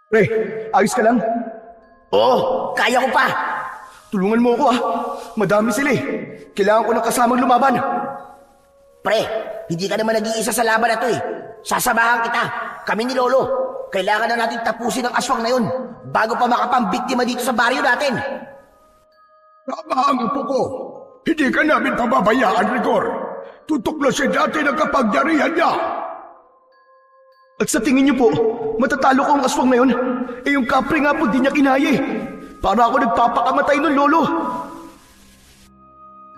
Pre, ayos ka lang? Oo, kaya ko pa. Tulungan mo ako Madami sila eh. Kailangan ko ng kasamang lumaban. Pre, hindi ka naman nag-iisa sa laban na to eh. Sasamahan kita. Kami ni Lolo. Kailangan na natin tapusin ang aswang na yun bago pa makapambiktima dito sa baryo natin. Tama ang upo ko. Hindi ka namin pababayaan, Rigor. Tutuklasin natin ang kapangyarihan niya. At sa tingin niyo po, matatalo ko ang aswang na yun? Eh yung kapre nga po di niya kinaya eh. Para ako nagpapakamatay nun, Lolo.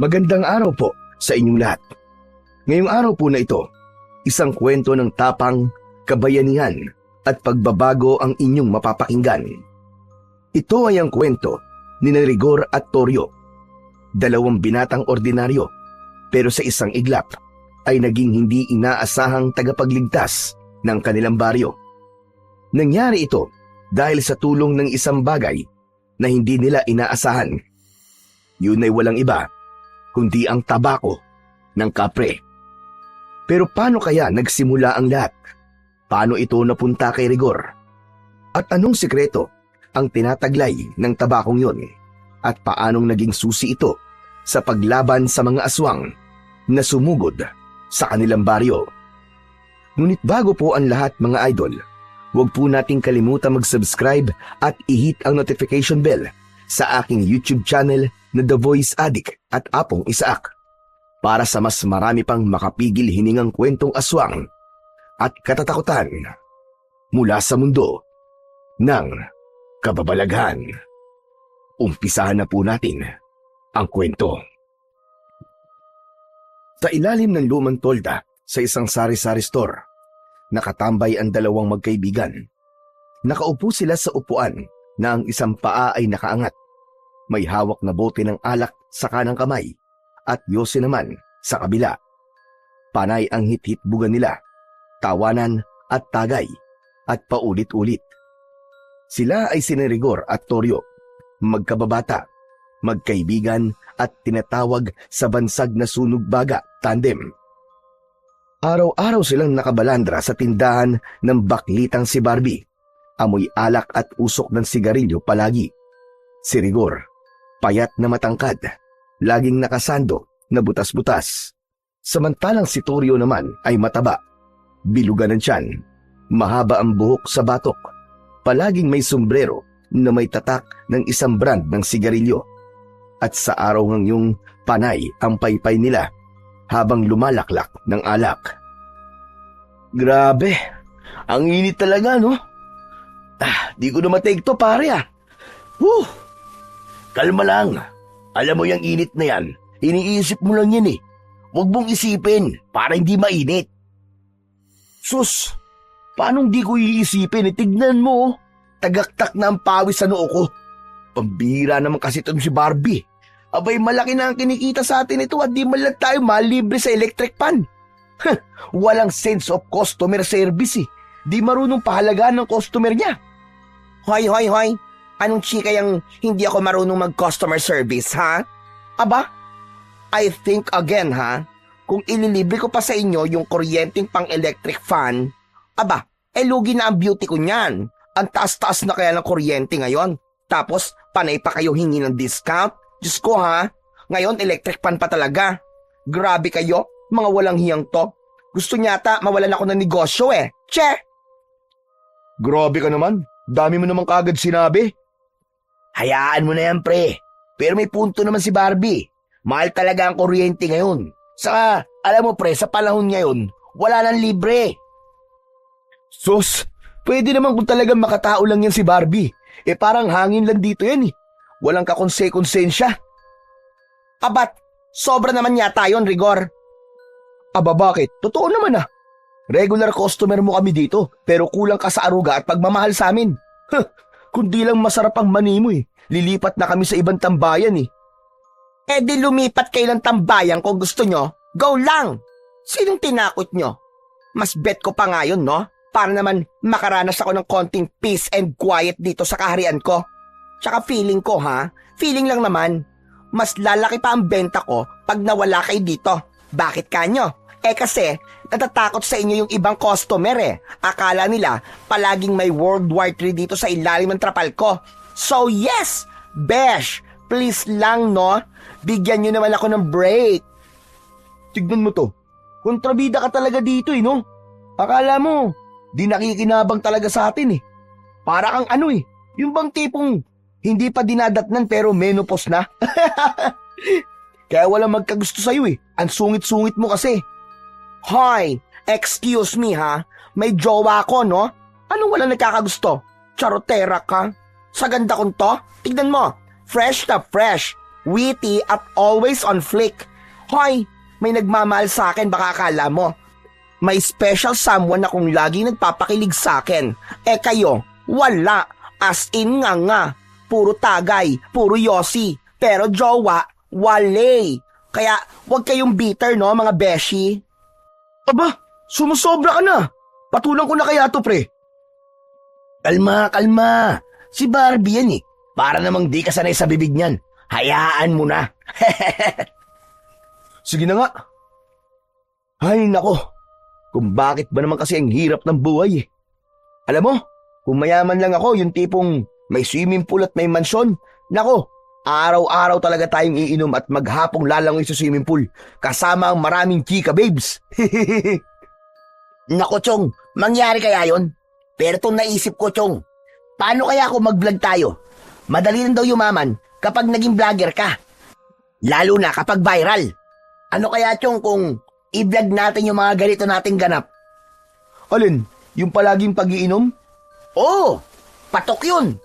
Magandang araw po sa inyong lahat. Ngayong araw po na ito, isang kwento ng tapang, kabayanihan at pagbabago ang inyong mapapakinggan. Ito ay ang kwento ni Rigor at Torio. Dalawang binatang ordinaryo, pero sa isang iglap ay naging hindi inaasahang tagapagligtas ng kanilang baryo. Nangyari ito dahil sa tulong ng isang bagay na hindi nila inaasahan. Yun ay walang iba kundi ang tabako ng kapre. Pero paano kaya nagsimula ang lahat? Paano ito napunta kay Rigor? At anong sikreto ang tinataglay ng tabakong yun? At paanong naging susi ito sa paglaban sa mga aswang na sumugod sa kanilang baryo? Ngunit bago po ang lahat mga idol, huwag po nating kalimutan mag-subscribe at i-hit ang notification bell sa aking YouTube channel na The Voice Addict at Apong Isaak para sa mas marami pang makapigil hiningang kwentong aswang at katatakutan mula sa mundo ng kababalaghan. Umpisahan na po natin ang kwento. Sa ilalim ng lumang tolda sa isang sari-sari store, nakatambay ang dalawang magkaibigan. Nakaupo sila sa upuan na ang isang paa ay nakaangat. May hawak na bote ng alak sa kanang kamay at yose naman sa kabila. Panay ang hit-hitbugan nila, tawanan at tagay at paulit-ulit. Sila ay sina Rigor at Torio, magkababata, magkaibigan at tinatawag sa bansag na sunog baga tandem. Araw-araw silang nakabalandra sa tindahan ng baklitang si Barbie. Amoy alak at usok ng sigarilyo palagi. Si Rigor, payat na matangkad, laging nakasando na butas-butas. Samantalang si Torio naman ay mataba, bilugan ng tiyan, mahaba ang buhok sa batok, palaging may sombrero na may tatak ng isang brand ng sigarilyo. At sa araw ng yung panay ang paypay nila habang lumalaklak ng alak. Grabe, ang init talaga no? Di ko na matake to pare Whew! Kalma lang, alam mo yung init na yan, iniisip mo lang yan eh. Huwag mong isipin para hindi mainit. Sus, paano di ko iisipin tignan mo, tagaktak na ang pawis sa noo ko. Pambira naman kasi itong si Barbie. Abay malaki na ang kinikita sa atin ito at di man lang tayo malibre sa electric pan. Walang sense of customer service eh. Di marunong pahalagaan ng customer niya. Hoy, hoy, hoy. Anong chika yung hindi ako marunong mag-customer service, ha? Aba, I think again, ha? Kung ililibre ko pa sa inyo yung kuryenteng pang-electric fan, aba, lugi na ang beauty ko niyan. Ang taas-taas na kaya ng kuryente ngayon. Tapos, panay pa kayo hingi ng discount? Diyos ko ha, ngayon electric pan pa talaga. Grabe kayo, mga walang hiyang to. Gusto nyata mawalan ako ng negosyo eh. Che! Grabe ka naman, dami mo naman kagad sinabi. Hayaan mo na yan pre, pero may punto naman si Barbie. Mahal talaga ang kuryente ngayon. Saka, alam mo pre, sa panahon ngayon, wala nang libre. Sus, pwede naman kung talagang makatao lang yan si Barbie. Parang hangin lang dito yan eh. Walang kakonse-konsensya. Abat, sobra naman yata yun, Rigor. Aba bakit? Totoo naman Regular customer mo kami dito, pero kulang ka sa aruga at pagmamahal sa amin. Kundi lang masarap ang mani mo lilipat na kami sa ibang tambayan Di lumipat kayo ng tambayan kung gusto nyo. Go lang! Sinong tinakot nyo? Mas bet ko pa nga yun, no? Para naman makaranas ako ng konting peace and quiet dito sa kaharian ko. Tsaka feeling ko feeling lang naman, mas lalaki pa ang benta ko pag nawala kayo dito. Bakit kanyo? Kasi, natatakot sa inyo yung ibang customer Akala nila, palaging may World War III dito sa ilalim ng trapal ko. So yes, besh, please lang no, bigyan nyo naman ako ng break. Tignan mo to. Kontrabida ka talaga dito no? Akala mo, di nakikinabang talaga sa atin Para kang yung bang tipong hindi pa dinadatnan pero menopause na. Kaya walang magkagusto sa'yo Ang sungit-sungit mo kasi. Hoy, excuse me ha, may jowa ko no? Anong wala nagkakagusto? Charotera ka? Sa ganda kong to, tignan mo, fresh na fresh, witty at always on flick. Hoy, may nagmamahal sa akin baka akala mo. May special someone na kung lagi nagpapakilig sa akin. Kayo, wala. As in nga. Puro tagay, puro yosi. Pero jowa, wale. Kaya wag kayong bitter no mga beshi. Aba, sumusobra ka na. Patulang ko na kaya to, pre. Kalma. Si Barbie yan Para namang di ka sanay sa bibig niyan. Hayaan mo na. Sige na nga. Ay, nako. Kung bakit ba naman kasi ang hirap ng buhay Alam mo, kung mayaman lang ako, yung tipong may swimming pool at may mansyon, nako, araw-araw talaga tayong iinom at maghapong lalangoy sa swimming pool kasama ang maraming chika babes. Nako Chong, mangyari kaya yon? Pero itong naisip ko Chong, paano kaya kung mag-vlog tayo? Madali rin daw yumaman kapag naging vlogger ka. Lalo na kapag viral. Ano kaya Chong kung i-vlog natin yung mga ganito nating ganap? Alin? Yung palaging pag-iinom? Oo, patok yun.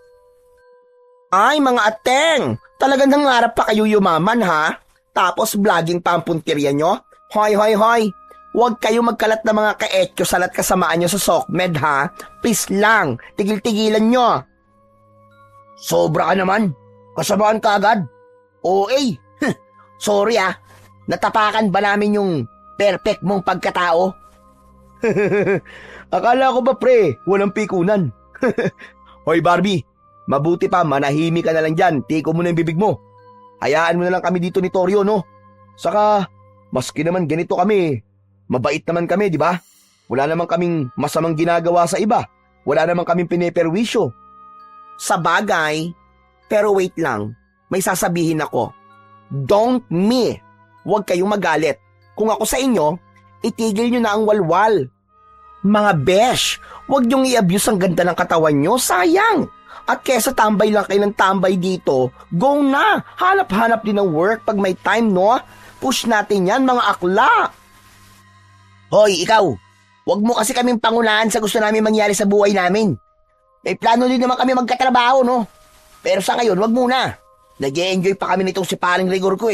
Ay mga ateng, talagang nangarap pa kayo yumaman ha? Tapos vlogging pa ang puntirya nyo? Hoy. Huwag kayo magkalat ng mga kaetyo salat kasamaan nyo sa SOCMED ha? Please lang, tigil-tigilan nyo. Sobra ka naman. Kasabahan ka agad. OA. Sorry natapakan ba namin yung perfect mong pagkatao? Akala ko ba pre, walang pikunan. Hoy Barbie, mabuti pa manahimik ka na lang dyan. Tiko mo na yung bibig mo. Hayaan mo na lang kami dito ni Torio no? Saka, maski naman ganito kami, mabait naman kami, di ba? Wala naman kaming masamang ginagawa sa iba. Wala naman kaming pineperwisyo. Sa bagay, pero wait lang, may sasabihin ako. Don't me. Huwag kayong magalit. Kung ako sa inyo, itigil nyo na ang walwal. Mga besh, huwag nyong i-abuse ang ganda ng katawan nyo, sayang. At kesa tambay lang kayo ng tambay dito, go na, hanap-hanap din ng work pag may time no? Push natin yan mga akla. Hoy, ikaw, huwag mo kasi kaming pangunahan sa gusto namin mangyari sa buhay namin. May plano din naman kami magkatrabaho no? Pero sa ngayon, wag muna. Nag-e-enjoy pa kami nitong si paring rigor ko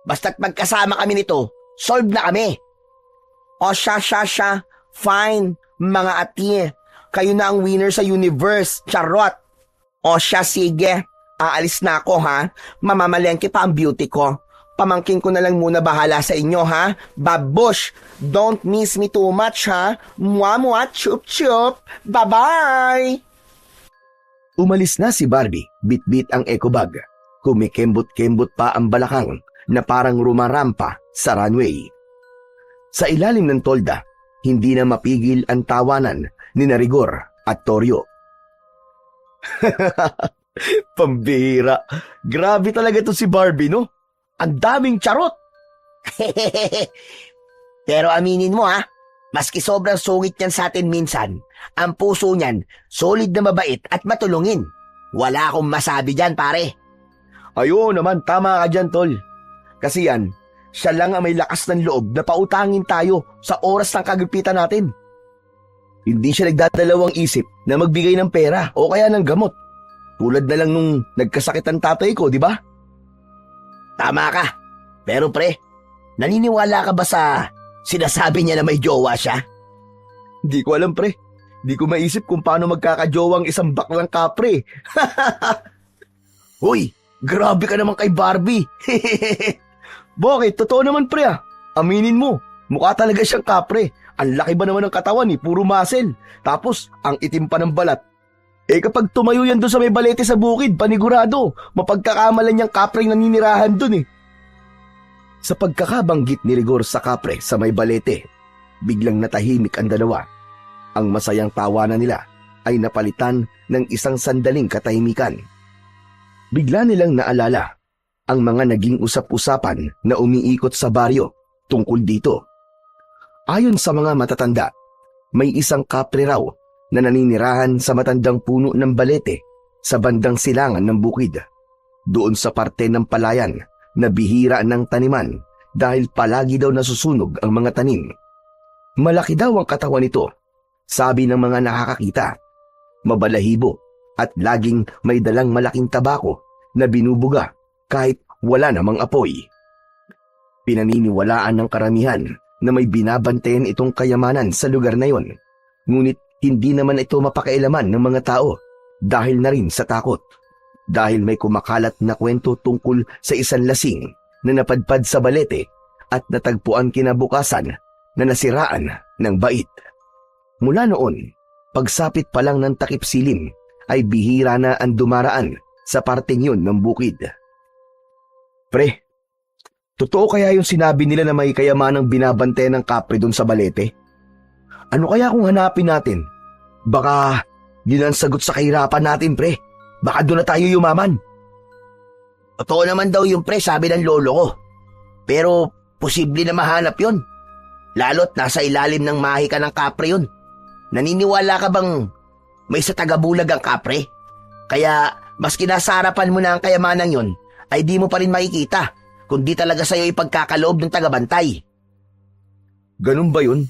Basta't magkasama kami nito, solve na kami. O siya. Fine, mga ati. Kayo na ang winner sa universe, charot. O siya, sige. Aalis na ako ha. Mamamalengke pa ang beauty ko. Pamangkin ko na lang muna bahala sa inyo ha. Babush, don't miss me too much ha. Mua, chup. Bye-bye. Umalis na si Barbie, bit-bit ang eco bag. Kumikembot-kembot pa ang balakang na parang rumarampa sa runway. Sa ilalim ng tolda, hindi na mapigil ang tawanan ni Rigor at Torio. Pambihira. Grabe talaga to si Barbie, no? Ang daming charot. Pero aminin mo maski sobrang sungit niyan sa atin minsan, ang puso niyan, solid na mabait at matulungin. Wala akong masabi dyan, pare. Ayun naman, tama ka dyan, tol. Kasi yan, siya lang ang may lakas ng loob na pautangin tayo sa oras ng kagipitan natin. Hindi siya nagdadalawang isip na magbigay ng pera o kaya ng gamot. Tulad na lang nung nagkasakit ang tatay ko, di ba? Tama ka. Pero pre, naniniwala ka ba sa sinasabi niya na may jowa siya? Di ko alam, pre. Di ko maisip kung paano magkakajowang isang baklang kapre. Hoy, grabe ka naman kay Barbie. Bakit? Totoo naman, pre Aminin mo, mukha talaga siyang kapre. Ang laki ba naman ng katawan puro muscle. Tapos, ang itim pa ng balat. Kapag tumayo yan doon sa may balete sa bukid, panigurado, mapagkakamalan niyang kapreng naninirahan doon Sa pagkakabanggit ni Rigor sa kapre sa may balete, biglang natahimik ang dalawa. Ang masayang tawanan nila ay napalitan ng isang sandaling katahimikan. Bigla nilang naalala ang mga naging usap-usapan na umiikot sa baryo tungkol dito. Ayon sa mga matatanda, may isang kapre raw na naninirahan sa matandang puno ng balete sa bandang silangan ng bukid. Doon sa parte ng palayan na bihira ng taniman dahil palagi daw nasusunog ang mga tanim. Malaki daw ang katawan nito, sabi ng mga nakakakita. Mabalahibo at laging may dalang malaking tabako na binubuga kahit wala namang apoy. Pinaniniwalaan ng karamihan na may binabantayan itong kayamanan sa lugar na yon, ngunit hindi naman ito mapakailaman ng mga tao dahil na rin sa takot. Dahil may kumakalat na kwento tungkol sa isang lasing na napadpad sa balete at natagpuan kinabukasan na nasiraan ng bait. Mula noon, pagsapit pa lang ng takip silim ay bihira na ang dumaraan sa parteng yun ng bukid. Pre, totoo kaya yung sinabi nila na may kayamanang binabante ng kapre doon sa balete? Ano kaya kung hanapin natin? Baka yun ang sagot sa kahirapan natin, pre. Baka doon na tayo yumaman. Totoo naman daw yung pre, sabi ng lolo ko. Pero posible na mahanap yun. Lalo't nasa ilalim ng mahika ng kapre yun. Naniniwala ka bang may sa tagabulag ang kapre? Kaya maski nasa harapan mo na ang kayamanang yun, ay di mo pa rin makikita kung di talaga sa'yo ipagkakaloob ng tagabantay. Ganun ba yun?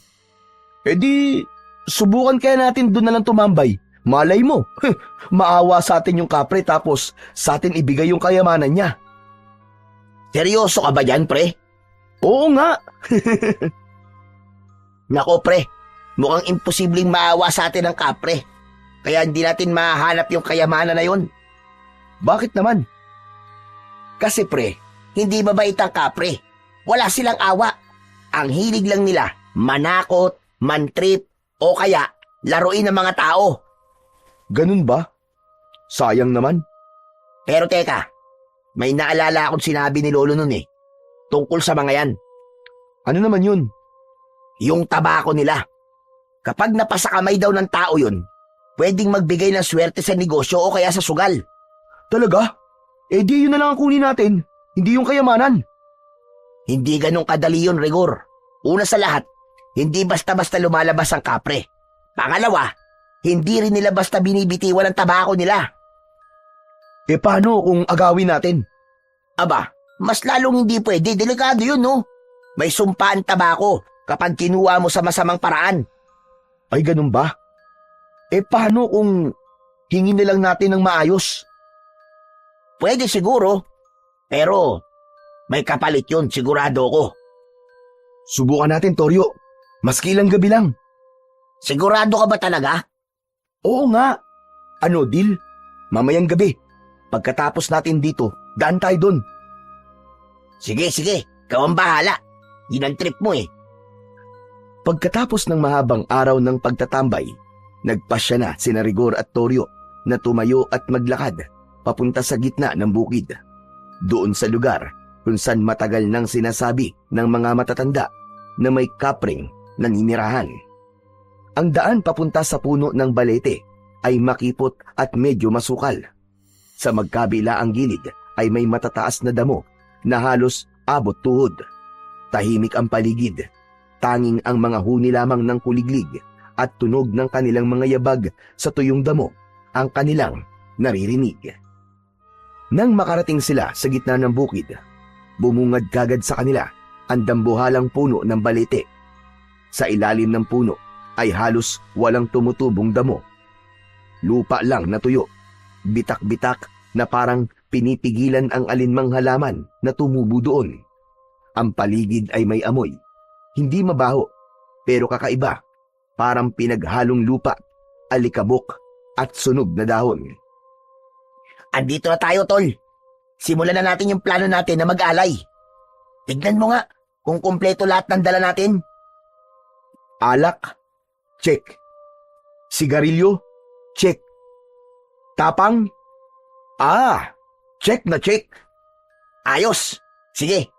E di, subukan kaya natin doon na lang tumambay. Malay mo, maawa sa atin yung kapre tapos sa atin ibigay yung kayamanan niya. Seryoso ka ba dyan, pre? Oo nga. Nako, pre, mukhang imposibleng maawa sa atin ang kapre. Kaya hindi natin mahanap yung kayamanan na yun. Bakit naman? Kasi pre, hindi mabait ang kapre. Wala silang awa. Ang hilig lang nila, manakot, mantrip, o kaya laruin ng mga tao. Ganun ba? Sayang naman. Pero teka, may naalala akong sinabi ni Lolo nun tungkol sa mga yan. Ano naman yun? Yung tabako nila. Kapag napasa kamay daw ng tao yun, pwedeng magbigay ng swerte sa negosyo o kaya sa sugal. Talaga? Eh di yun na lang ang kunin natin, hindi yung kayamanan. Hindi ganun kadali yun, Rigor. Una sa lahat, hindi basta-basta lumalabas ang kapre. Pangalawa, hindi rin nila basta binibitiwan ang tabako nila. Eh paano kung agawin natin? Aba, mas lalong hindi pwede. Delikado yun, no? May sumpa ang tabako kapag kinuha mo sa masamang paraan. Ay ganun ba? Eh paano kung hingin nilang natin ng maayos? Pwede siguro, pero may kapalit yun, sigurado ko. Subukan natin, Toryo. Maski ilang gabi lang. Sigurado ka ba talaga? Oo nga. Ano, deal? Mamayang gabi. Pagkatapos natin dito, daan tayo doon. Sige, ikaw ang bahala. Yun ang trip mo Pagkatapos ng mahabang araw ng pagtatambay, nagpasya na sina Rigor at Toryo na tumayo at maglakad papunta sa gitna ng bukid. Doon sa lugar kung saan matagal nang sinasabi ng mga matatanda na may kapring naninirahan. Ang daan papunta sa puno ng balete ay makipot at medyo masukal. Sa magkabila ang gilid ay may matataas na damo na halos abot tuhod. Tahimik ang paligid. Tanging ang mga huni lamang ng kuliglig at tunog ng kanilang mga yabag sa tuyong damo ang kanilang naririnig. Nang makarating sila sa gitna ng bukid, bumungad kagad sa kanila ang dambuhalang puno ng balete. Sa ilalim ng puno ay halos walang tumutubong damo. Lupa lang na tuyo, bitak-bitak na parang pinipigilan ang alinmang halaman na tumubo doon. Ang paligid ay may amoy, hindi mabaho, pero kakaiba, parang pinaghalong lupa, alikabok at sunog na dahon. Andito na tayo, Tol. Simulan na natin yung plano natin na mag-alay. Tignan mo nga kung kumpleto lahat ng dala natin. Alak? Check. Sigarilyo? Check. Tapang? Check na check. Ayos. Sige,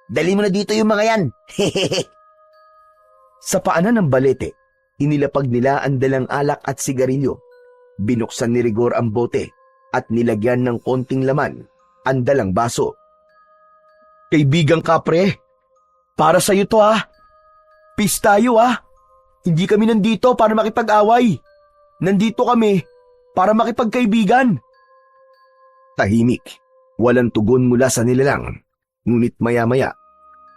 Dali mo na dito yung mga yan. Sa paanan ng balete, inilapag nila ang dalang alak at sigarilyo. Binuksan ni Rigor ang bote at nilagyan ng konting laman ang dalang baso. Kaibigang kapre, para sa'yo to Peace tayo Hindi kami nandito para makipag-away. Nandito kami para makipagkaibigan. Tahimik, walang tugon mula sa nilalang. Ngunit maya-maya,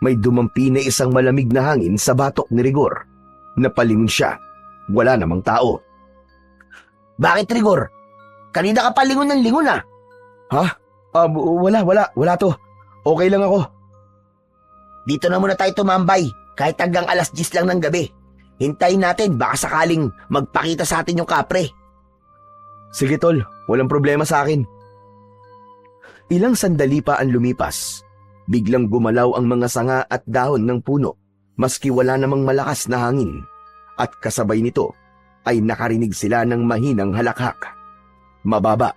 may dumampi na isang malamig na hangin sa batok ni Rigor. Napalingon siya. Wala namang tao. Bakit, Rigor? Kanina ka pa lingon ng lingon Wala to. Okay lang ako. Dito na muna tayo tumambay, kahit hanggang 10:00 lang ng gabi. Hintayin natin, baka sakaling magpakita sa atin yung kapre. Sige tol, walang problema sa akin. Ilang sandali pa ang lumipas. Biglang gumalaw ang mga sanga at dahon ng puno, maski wala namang malakas na hangin. At kasabay nito ay nakarinig sila ng mahinang halakhak. Mababa,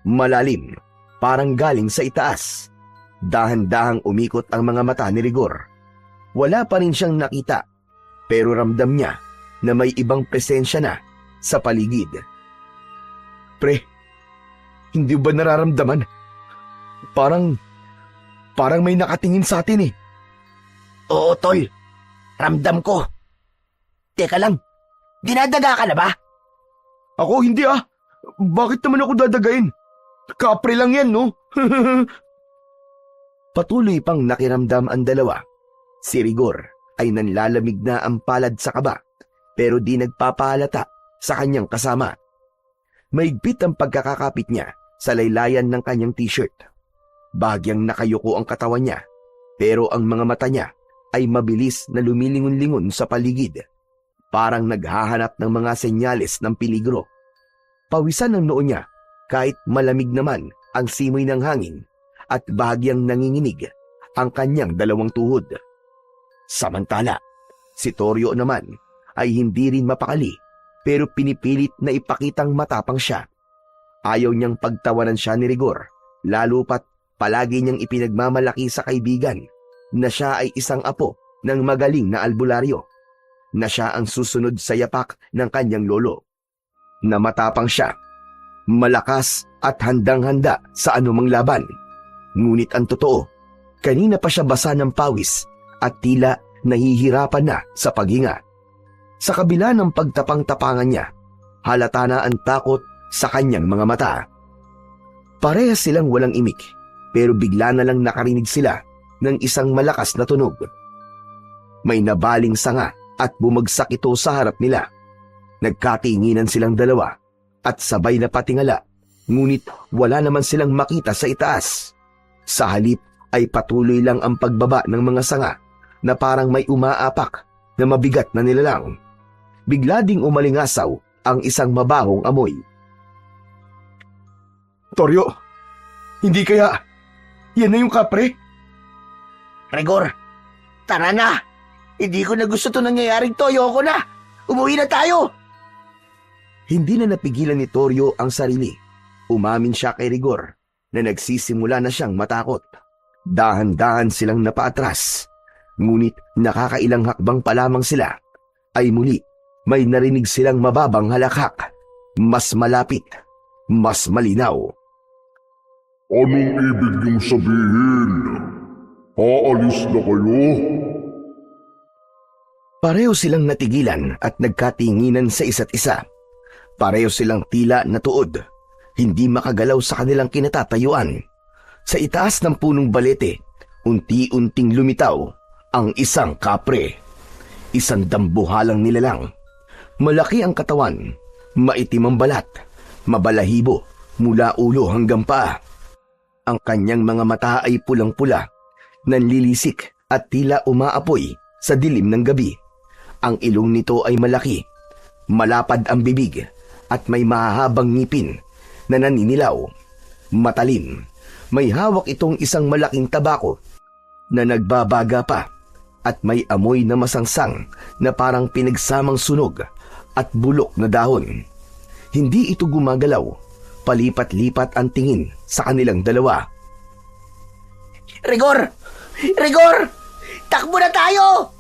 malalim, parang galing sa itaas. Dahan-dahang umikot ang mga mata ni Rigor. Wala pa rin siyang nakita, pero ramdam niya na may ibang presensya na sa paligid. Pre, hindi ba nararamdaman? Parang may nakatingin sa atin Oo, tol. Ramdam ko. Teka lang, dinadaga ka na ba? Ako hindi Bakit naman ako dadagain? Kapre lang yan, no? Patuloy pang nakiramdam ang dalawa. Si Rigor ay nanlalamig na ang palad sa kaba, pero di nagpapahalata sa kanyang kasama. Maigpit ang pagkakakapit niya sa laylayan ng kanyang t-shirt. Bagyang nakayuko ang katawan niya, pero ang mga mata niya ay mabilis na lumilingon-lingon sa paligid. Parang naghahanap ng mga senyales ng peligro. Pawisan ang noo niya kahit malamig naman ang simoy ng hangin at bahagyang nanginginig ang kanyang dalawang tuhod. Samantala, si Toryo naman ay hindi rin mapakali pero pinipilit na ipakitang matapang siya. Ayaw niyang pagtawanan siya ni Rigor, lalo pat palagi niyang ipinagmamalaki sa kaibigan na siya ay isang apo ng magaling na albularyo, na siya ang susunod sa yapak ng kanyang lolo. Na matapang siya, malakas at handang-handa sa anumang laban. Ngunit ang totoo, kanina pa siya basa ng pawis at tila nahihirapan na sa paghinga. Sa kabila ng pagtapang-tapangan niya, halata na ang takot sa kanyang mga mata. Parehas silang walang imik, pero bigla na lang nakarinig sila ng isang malakas na tunog. May nabaling sanga at bumagsak ito sa harap nila. Nagkatinginan silang dalawa at sabay na patingala, ngunit wala naman silang makita sa itaas. Sa halip ay patuloy lang ang pagbaba ng mga sanga na parang may umaapak na mabigat na nilalang. Bigla ding umalingasaw ang isang mabahong amoy. Toryo, hindi kaya yan na yung kapre? Rigor, tara na. Hindi ko na gusto ito nangyayaring to. Ayoko na. Umuwi na tayo. Hindi na napigilan ni Toryo ang sarili. Umamin siya kay Rigor na nagsisimula na siyang matakot. Dahan-dahan silang napaatras. Ngunit nakakailang hakbang pa lamang sila, ay muli may narinig silang mababang halakhak. Mas malapit, mas malinaw. Anong ibig niyong sabihin? Aalis na kayo? Pareho silang natigilan at nagkatinginan sa isa't isa. Pareho silang tila natuod, hindi makagalaw sa kanilang kinatatayuan. Sa itaas ng punong balete, unti-unting lumitaw ang isang kapre. Isang dambuhalang nilalang. Malaki ang katawan, maitim ang balat, mabalahibo mula ulo hanggang paa. Ang kanyang mga mata ay pulang-pula, nanlilisik at tila umaapoy sa dilim ng gabi. Ang ilong nito ay malaki, malapad ang bibig at may mahahabang ngipin na naninilaw. Matalim, may hawak itong isang malaking tabako na nagbabaga pa at may amoy na masangsang na parang pinagsamang sunog at bulok na dahon. Hindi ito gumagalaw, palipat-lipat ang tingin sa kanilang dalawa. Rigor! Rigor! Takbo na tayo!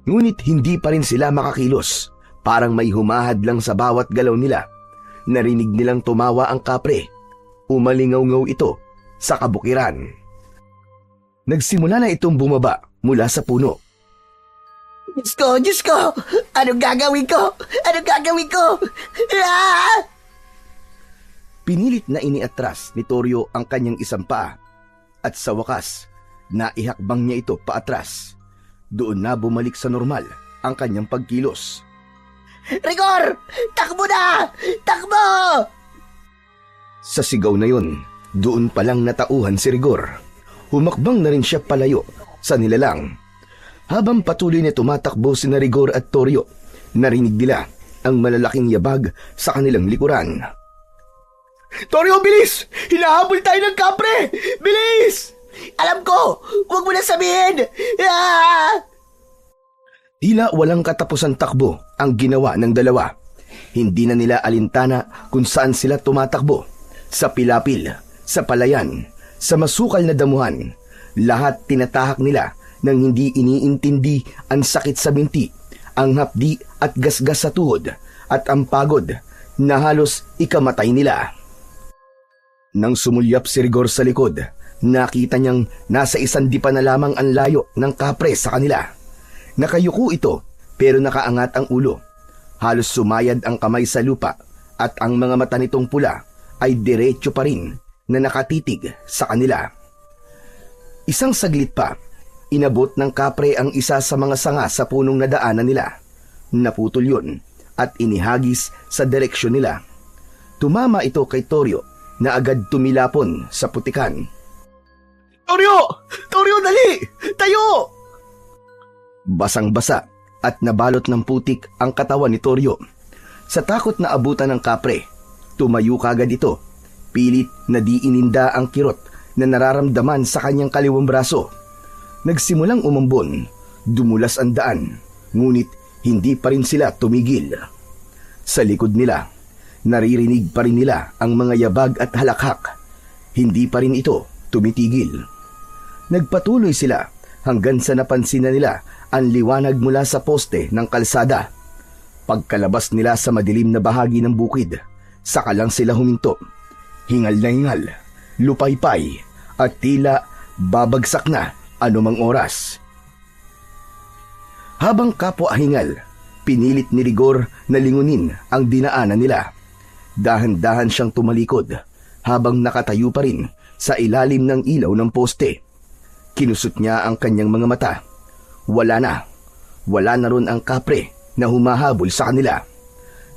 Ngunit hindi pa rin sila makakilos. Parang may humahad lang sa bawat galaw nila. Narinig nilang tumawa ang kapre. Umalingaw-ngaw ito sa kabukiran. Nagsimula na itong bumaba mula sa puno. Diyos ko! Anong gagawin ko? Anong gagawin ko? Ah! Pinilit na iniatras ni Toryo ang kanyang isang paa. At sa wakas, naihakbang niya ito paatras. Doon na bumalik sa normal ang kanyang pagkilos. Rigor! Takbo na! Takbo! Sa sigaw na yun, doon palang natauhan si Rigor. Humakbang na rin siya palayo sa nilalang. Habang patuloy na tumatakbo si Rigor at Toryo, narinig nila ang malalaking yabag sa kanilang likuran. Toryo, bilis! Hinahabol tayo ng kapre! Bilis! Alam ko! Huwag mo na sabihin! Ah! Tila walang katapusang takbo ang ginawa ng dalawa. Hindi na nila alintana kung saan sila tumatakbo. Sa pilapil, sa palayan, sa masukal na damuhan. Lahat tinatahak nila nang hindi iniintindi ang sakit sa binti, ang hapdi at gasgas sa tuhod, at ang pagod na halos ikamatay nila. Nang sumulyap si Rigor sa likod, nakita niyang nasa isang dipa na lamang ang layo ng kapre sa kanila. Nakayuko ito pero nakaangat ang ulo. Halos sumayad ang kamay sa lupa at ang mga mata nitong pula ay diretso pa rin na nakatitig sa kanila. Isang saglit pa, inabot ng kapre ang isa sa mga sanga sa punong nadaanan nila. Naputol yun at inihagis sa direksyon nila. Tumama ito kay Toryo na agad tumilapon sa putikan. Toryo! Toryo, dali! Tayo! Basang-basa at nabalot ng putik ang katawan ni Toryo. Sa takot na abutan ng kapre, tumayo kagad ito. Pilit na di ininda ang kirot na nararamdaman sa kanyang kaliwang braso. Nagsimulang umambon, dumulas ang daan, ngunit hindi pa rin sila tumigil. Sa likod nila, naririnig pa rin nila ang mga yabag at halakhak. Hindi pa rin ito tumitigil. Nagpatuloy sila hanggang sa napansin na nila ang liwanag mula sa poste ng kalsada. Pagkalabas nila sa madilim na bahagi ng bukid, saka lang sila huminto. Hingal na hingal, lupaypay, at tila babagsak na anumang oras. Habang kapwa hingal, pinilit ni Rigor na lingunin ang dinaanan nila. Dahan-dahan siyang tumalikod habang nakatayo pa rin sa ilalim ng ilaw ng poste. Kinusot niya ang kanyang mga mata. Wala na ron ang kapre na humahabol sa kanila.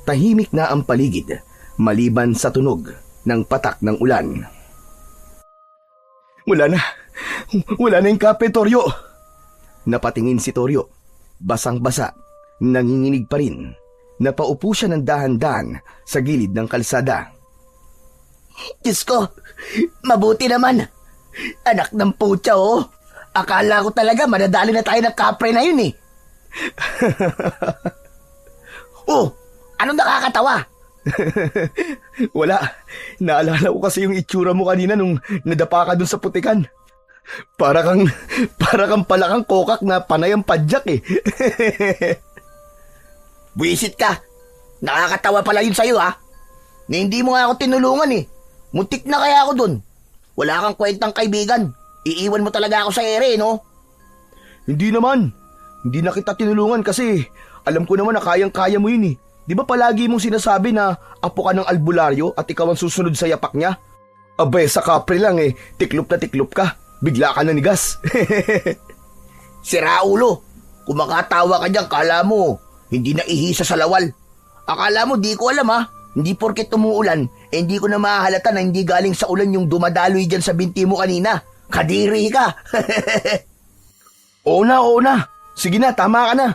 Tahimik na ang paligid, maliban sa tunog ng patak ng ulan. Wala na yung kapre, Toryo. Napatingin si Toryo, basang-basa, nanginginig pa rin. Napaupo siya ng dahan-dahan sa gilid ng kalsada. Diyos ko, mabuti naman. Anak ng putya, oh. Akala ko talaga madadali na tayo ng kapre na yun eh. Oh, anong nakakatawa? Wala. Naalala ko kasi yung itsura mo kanina nung nadapa ka dun sa putikan. Para kang palakang kokak na panay ang padyak eh. Buisit ka. Nakakatawa pala yun sa'yo ha. Na hindi mo nga ako tinulungan eh. Muntik na kaya ako dun. Wala kang kwentang kaibigan. Iiwan mo talaga ako sa ere, no? Hindi naman. Hindi na kita tinulungan kasi alam ko naman na kayang-kaya mo yun eh. Di ba palagi mong sinasabi na apo ka ng albularyo at ikaw ang susunod sa yapak niya? Abay, sa kapre lang eh. Tiklop na tiklop ka. Bigla ka na nigas. Sira ulo. Kung makatawa ka dyan, kala mo hindi na ihisa sa lawal. Akala mo di ko alam ha. Hindi porket umuulan, hindi ko na mahahalata na hindi galing sa ulan yung dumadaloy dyan sa binti mo kanina. Kadiri ka. Oo na. Sige na, tama ka na.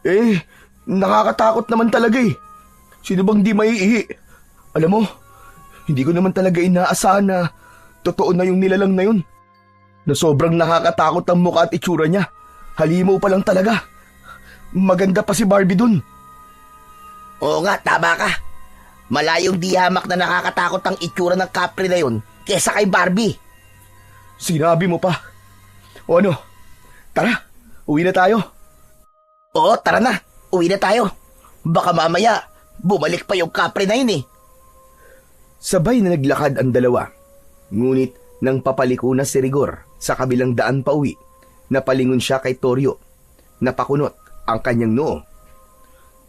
Eh, nakakatakot naman talaga eh. Sino bang di maiihi? Alam mo, hindi ko naman talaga inaasahan na totoo na yung nilalang na yun. Na sobrang nakakatakot ang mukha at itsura niya. Halimaw pa lang talaga. Maganda pa si Barbie dun. Oo nga, tama ka. Malayong di hamak na nakakatakot ang itsura ng kapre na yun kesa kay Barbie. Sinabi mo pa. O ano? Tara, uwi na tayo. Oo, tara na. Uwi na tayo. Baka mamaya, bumalik pa yung kapre na yun eh. Sabay na naglakad ang dalawa. Ngunit nang papaliko na si Rigor sa kabilang daan pa uwi, napalingon siya kay Toryo. Napakunot ang kanyang noo.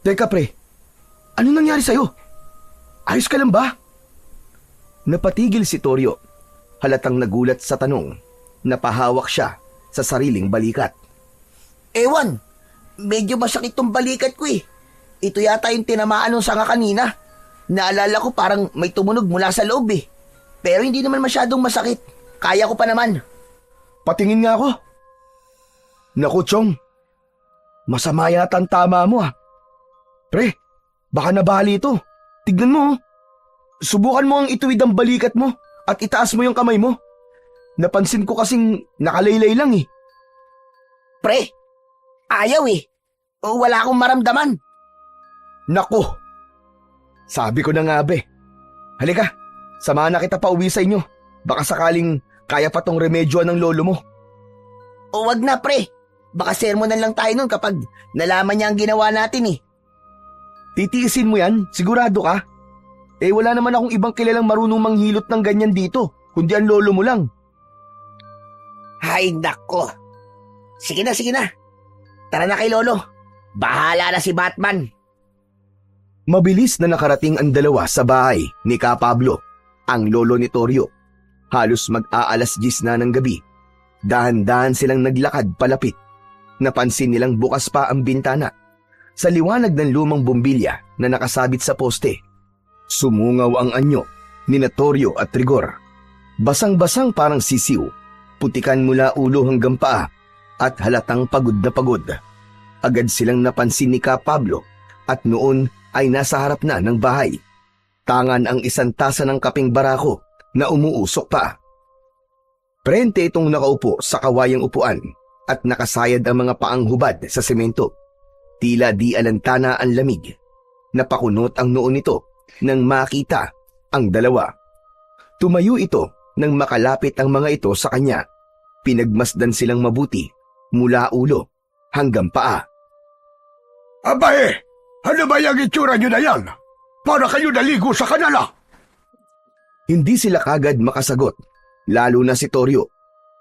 Teka pre, ano nangyari sa'yo? Ayos ka lang ba? Napatigil si Toryo. Halatang nagulat sa tanong. Napahawak siya sa sariling balikat. Ewan, medyo masakit tong balikat ko eh. Ito yata yung tinamaan ng sanga kanina. Naalala ko parang may tumunog mula sa loob eh. Pero hindi naman masyadong masakit. Kaya ko pa naman. Patingin nga ako. Naku, Chong. Masama yata ang tama mo ah. Pre, baka nabali ito. Tignan mo. Subukan mo ang ituwid ang balikat mo at itaas mo yung kamay mo. Napansin ko kasing nakalaylay lang eh. Pre, ayaw eh. Wala akong maramdaman. Naku. Sabi ko na nga be. Halika, samahan na kita pa uwi sa inyo. Baka sakaling kaya pa tong remedyoan ng lolo mo. Wag na pre. Baka sermonan lang tayo nun kapag nalaman niya ang ginawa natin eh. Titiisin mo yan? Sigurado ka? Eh wala naman akong ibang kilalang marunong manghilot ng ganyan dito, kundi ang lolo mo lang. Hay nako. Sige na, sige na. Tara na kay lolo. Bahala na si Batman. Mabilis na nakarating ang dalawa sa bahay ni Ka Pablo, ang lolo ni Toryo. Halos mag-aalas 10 na ng gabi. Dahan-dahan silang naglakad palapit. Napansin nilang bukas pa ang bintana. Sa liwanag ng lumang bombilya na nakasabit sa poste, sumungaw ang anyo ni Toryo at Rigor. Basang-basang parang sisiw, putikan mula ulo hanggang paa at halatang pagod na pagod. Agad silang napansin ni Ka Pablo at noon ay nasa harap na ng bahay. Tangan ang isang tasa ng kaping barako na umuusok pa. Prente itong nakaupo sa kawayang upuan at nakasayad ang mga paang hubad sa semento. Tila di alantana ang lamig. Napakunot ang noo nito nang makita ang dalawa. Tumayo ito nang makalapit ang mga ito sa kanya. Pinagmasdan silang mabuti mula ulo hanggang paa. Abae, ano ba yung itsura nyo na yan? Para kayo naligo sa kanala. Hindi sila kagad makasagot, lalo na si Toryo.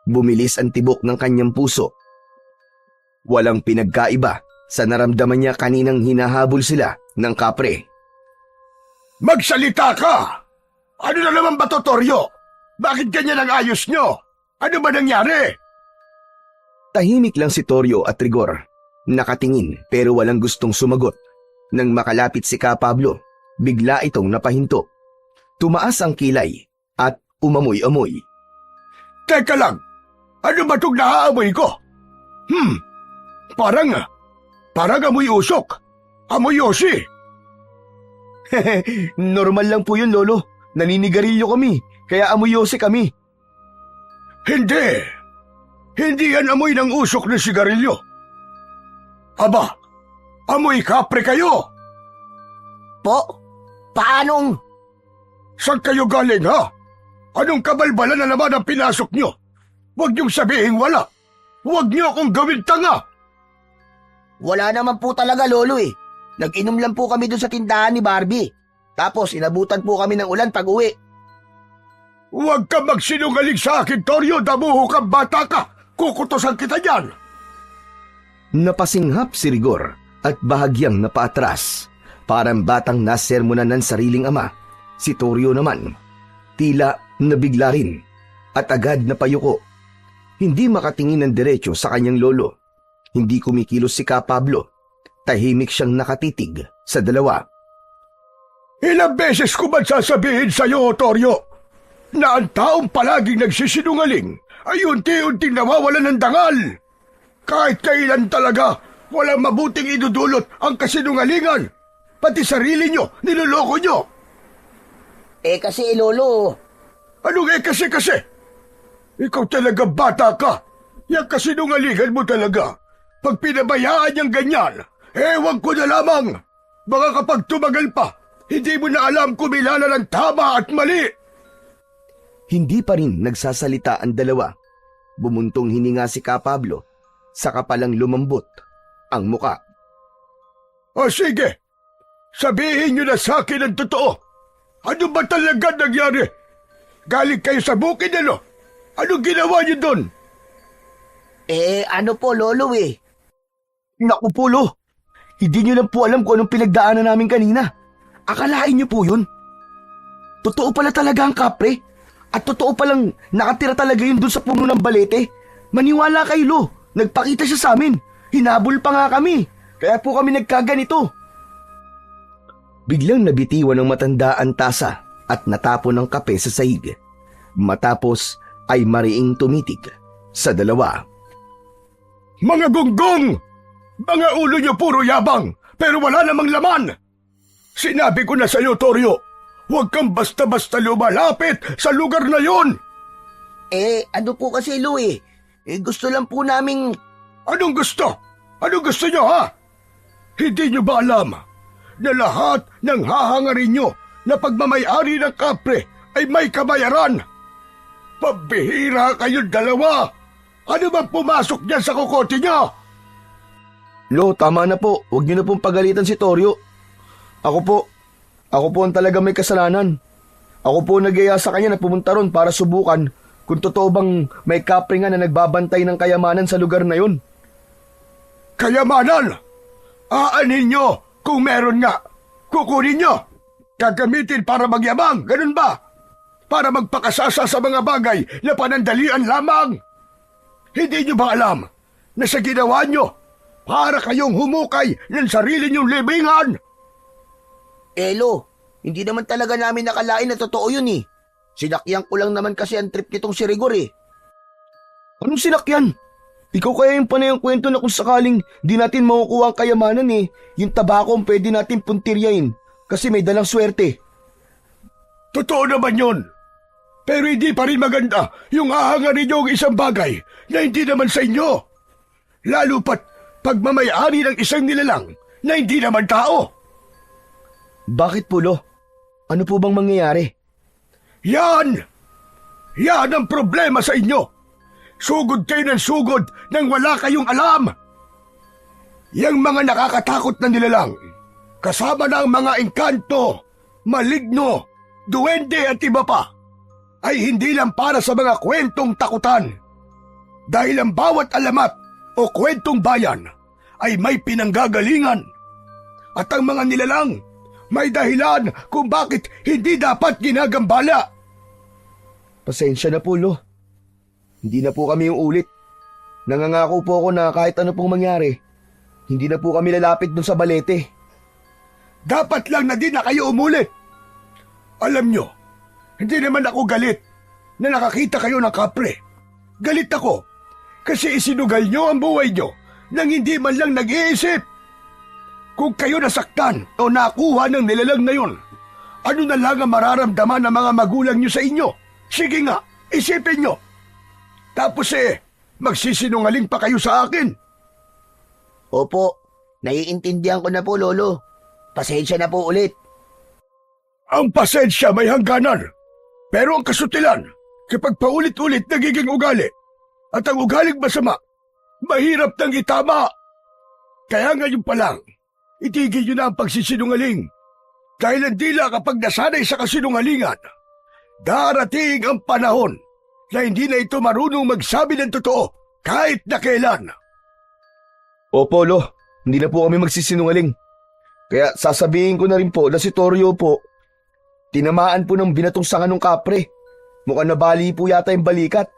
Bumilis ang tibok ng kanyang puso. Walang pinagkaiba sa naramdaman niya kaninang hinahabol sila ng kapre. Magsalita ka! Ano na naman ba to, Toryo? Bakit ganyan ang ayos nyo? Ano ba nangyari? Tahimik lang si Toryo at Rigor. Nakatingin pero walang gustong sumagot. Nang makalapit si Ka Pablo, bigla itong napahinto. Tumaas ang kilay at umamoy-amoy. Teka lang, ano ba itong naaamoy ko? Parang amoy usok. Amoy yosi. Normal lang po yun, Lolo. Naninigarilyo kami, kaya amoy yose kami. Hindi yan amoy ng usok ng sigarilyo. Aba, amoy kapre kayo. Po, paanong? Saan kayo galing ha? Anong kabalbalan na naman ang pinasok nyo? Huwag niyong sabihin wala. Huwag niyo akong gawin tanga. Wala naman po talaga lolo eh. Nag-inom lang po kami doon sa tindahan ni Barbie. Tapos inabutan po kami ng ulan pag uwi. Huwag ka magsinungaling sa akin, Toryo. Damuho kang bata ka. Kukutosan kita dyan. Napasinghap si Rigor at bahagyang napaatras. Parang batang nasermonan ng sariling ama. Si Toryo naman, tila nabigla rin at agad napayuko. Hindi makatingin ng diretso sa kanyang lolo. Hindi kumikilos si Ka Pablo. Tahimik siyang nakatitig sa dalawa. Ilang beses ko ba sasabihin sa'yo, Toryo, na ang taong palaging nagsisinungaling ay unti-unting nawawalan ng dangal. Kahit kailan talaga, walang mabuting idudulot ang kasinungalingan. Pati sarili nyo, niloloko nyo. Kasi lolo. Anong kasi? Ikaw talaga bata ka. Yang kasinungalingan mo talaga. Pag pinabayaan niyang ganyan, ewan ko na lamang. Baka kapag tumagal pa, hindi mo na alam kumilala ng tama at mali. Hindi pa rin nagsasalita ang dalawa. Bumuntong hininga si Ka Pablo, saka palang lumambot ang muka. O sige, sabihin niyo na sa akin ang totoo. Ano ba talaga nangyari? Galing kayo sa bukid, ano? Anong ginawa niyo doon? Ano po, Lolo eh. Naku po, Lo. Hindi niyo lang po alam kung anong pinagdaanan namin kanina. Akalain niyo po yun. Totoo pala talaga ang kapre. At totoo palang nakatira talaga yun dun sa puno ng balete. Maniwala kayo, Lo. Nagpakita siya sa amin. Hinabol pa nga kami. Kaya po kami nagkaganito. Biglang nabitiwan ng matanda ang tasa at natapon ng kape sa sahig. Matapos ay mariing tumitig sa dalawa. Mga gunggong! Mga ulo niyo puro yabang, pero wala namang laman! Sinabi ko na sa iyo, Toryo, huwag kang basta-basta lumalapit sa lugar na yon! Ano po kasi, Lo eh. Gusto lang po naming... Anong gusto? Anong gusto niyo, ha? Hindi niyo ba alam na lahat ng hahangarin niyo na pagmamayari ng kapre ay may kabayaran? Pabihira kayong dalawa! Ano bang pumasok niyan sa kukote niya? Lo, tama na po. Huwag niyo na pong pagalitan si Toryo. Ako po ang talaga may kasalanan. Ako po nag-aya sa kanya na pumunta ron para subukan kung totoo bang may kapre nga na nagbabantay ng kayamanan sa lugar na yun. Kayamanan! Aanin niyo kung meron nga. Kukunin niyo. Gagamitin para magyabang, ganun ba? Para magpakasasa sa mga bagay na panandalian lamang. Hindi niyo ba alam na sa ginawa niyo, para kayong humukay ng sarili niyong libingan? Lo, hindi naman talaga namin nakalain na totoo yun eh. Sinakyan ko lang naman kasi ang trip nitong si Rigor eh. Anong sinakyan? Ikaw kaya yung panay ang kwento na kung sakaling di natin makukuha ang kayamanan eh, yung tabako ang pwede natin puntiryain kasi may dalang swerte. Totoo naman yun. Pero hindi pa rin maganda yung hahangarin niyo ang isang bagay na hindi naman sa inyo. Lalo pat pagmamayari ng isang nilalang na hindi naman tao. Bakit po, Lo? Ano po bang mangyayari? Yan! Yan ang problema sa inyo. Sugod kayo ng sugod nang wala kayong alam. Yang mga nakakatakot na nilalang, kasama na ang mga engkanto, maligno, duwende at iba pa, ay hindi lang para sa mga kwentong takutan. Dahil ang bawat alamat o kwentong bayan ay may pinanggagalingan. At ang mga nilalang may dahilan kung bakit hindi dapat ginagambala. Pasensya na po, Lo. Hindi na po kami yung ulit. Nangangako po ako na kahit ano pong mangyari, hindi na po kami lalapit dun sa balete. Dapat lang na di na kayo umulit. Alam nyo, hindi naman ako galit na nakakita kayo ng kapre. Galit ako kasi isinugal nyo ang buhay nyo nang hindi man lang nag-iisip. Kung kayo nasaktan o nakuha ng nilalang na yun, ano na lang ang mararamdaman ng mga magulang nyo sa inyo? Sige nga, isipin nyo. Tapos magsisinungaling pa kayo sa akin. Opo, naiintindihan ko na po, Lolo. Pasensya na po ulit. Ang pasensya may hangganan. Pero ang kasutilan, kapag paulit-ulit nagiging ugali, at ang ugaling masama, mahirap nang itama. Kaya ngayon pa lang, itigil nyo na ang pagsisinungaling. Dahil ang dila kapag nasanay sa kasinungalingan, darating ang panahon na hindi na ito marunong magsabi ng totoo kahit na kailan. Opo, Lo. Hindi na po kami magsisinungaling. Kaya sasabihin ko na rin po na si Toryo po, tinamaan po ng binatong sanga ng kapre. Mukhang nabali po yata yung balikat.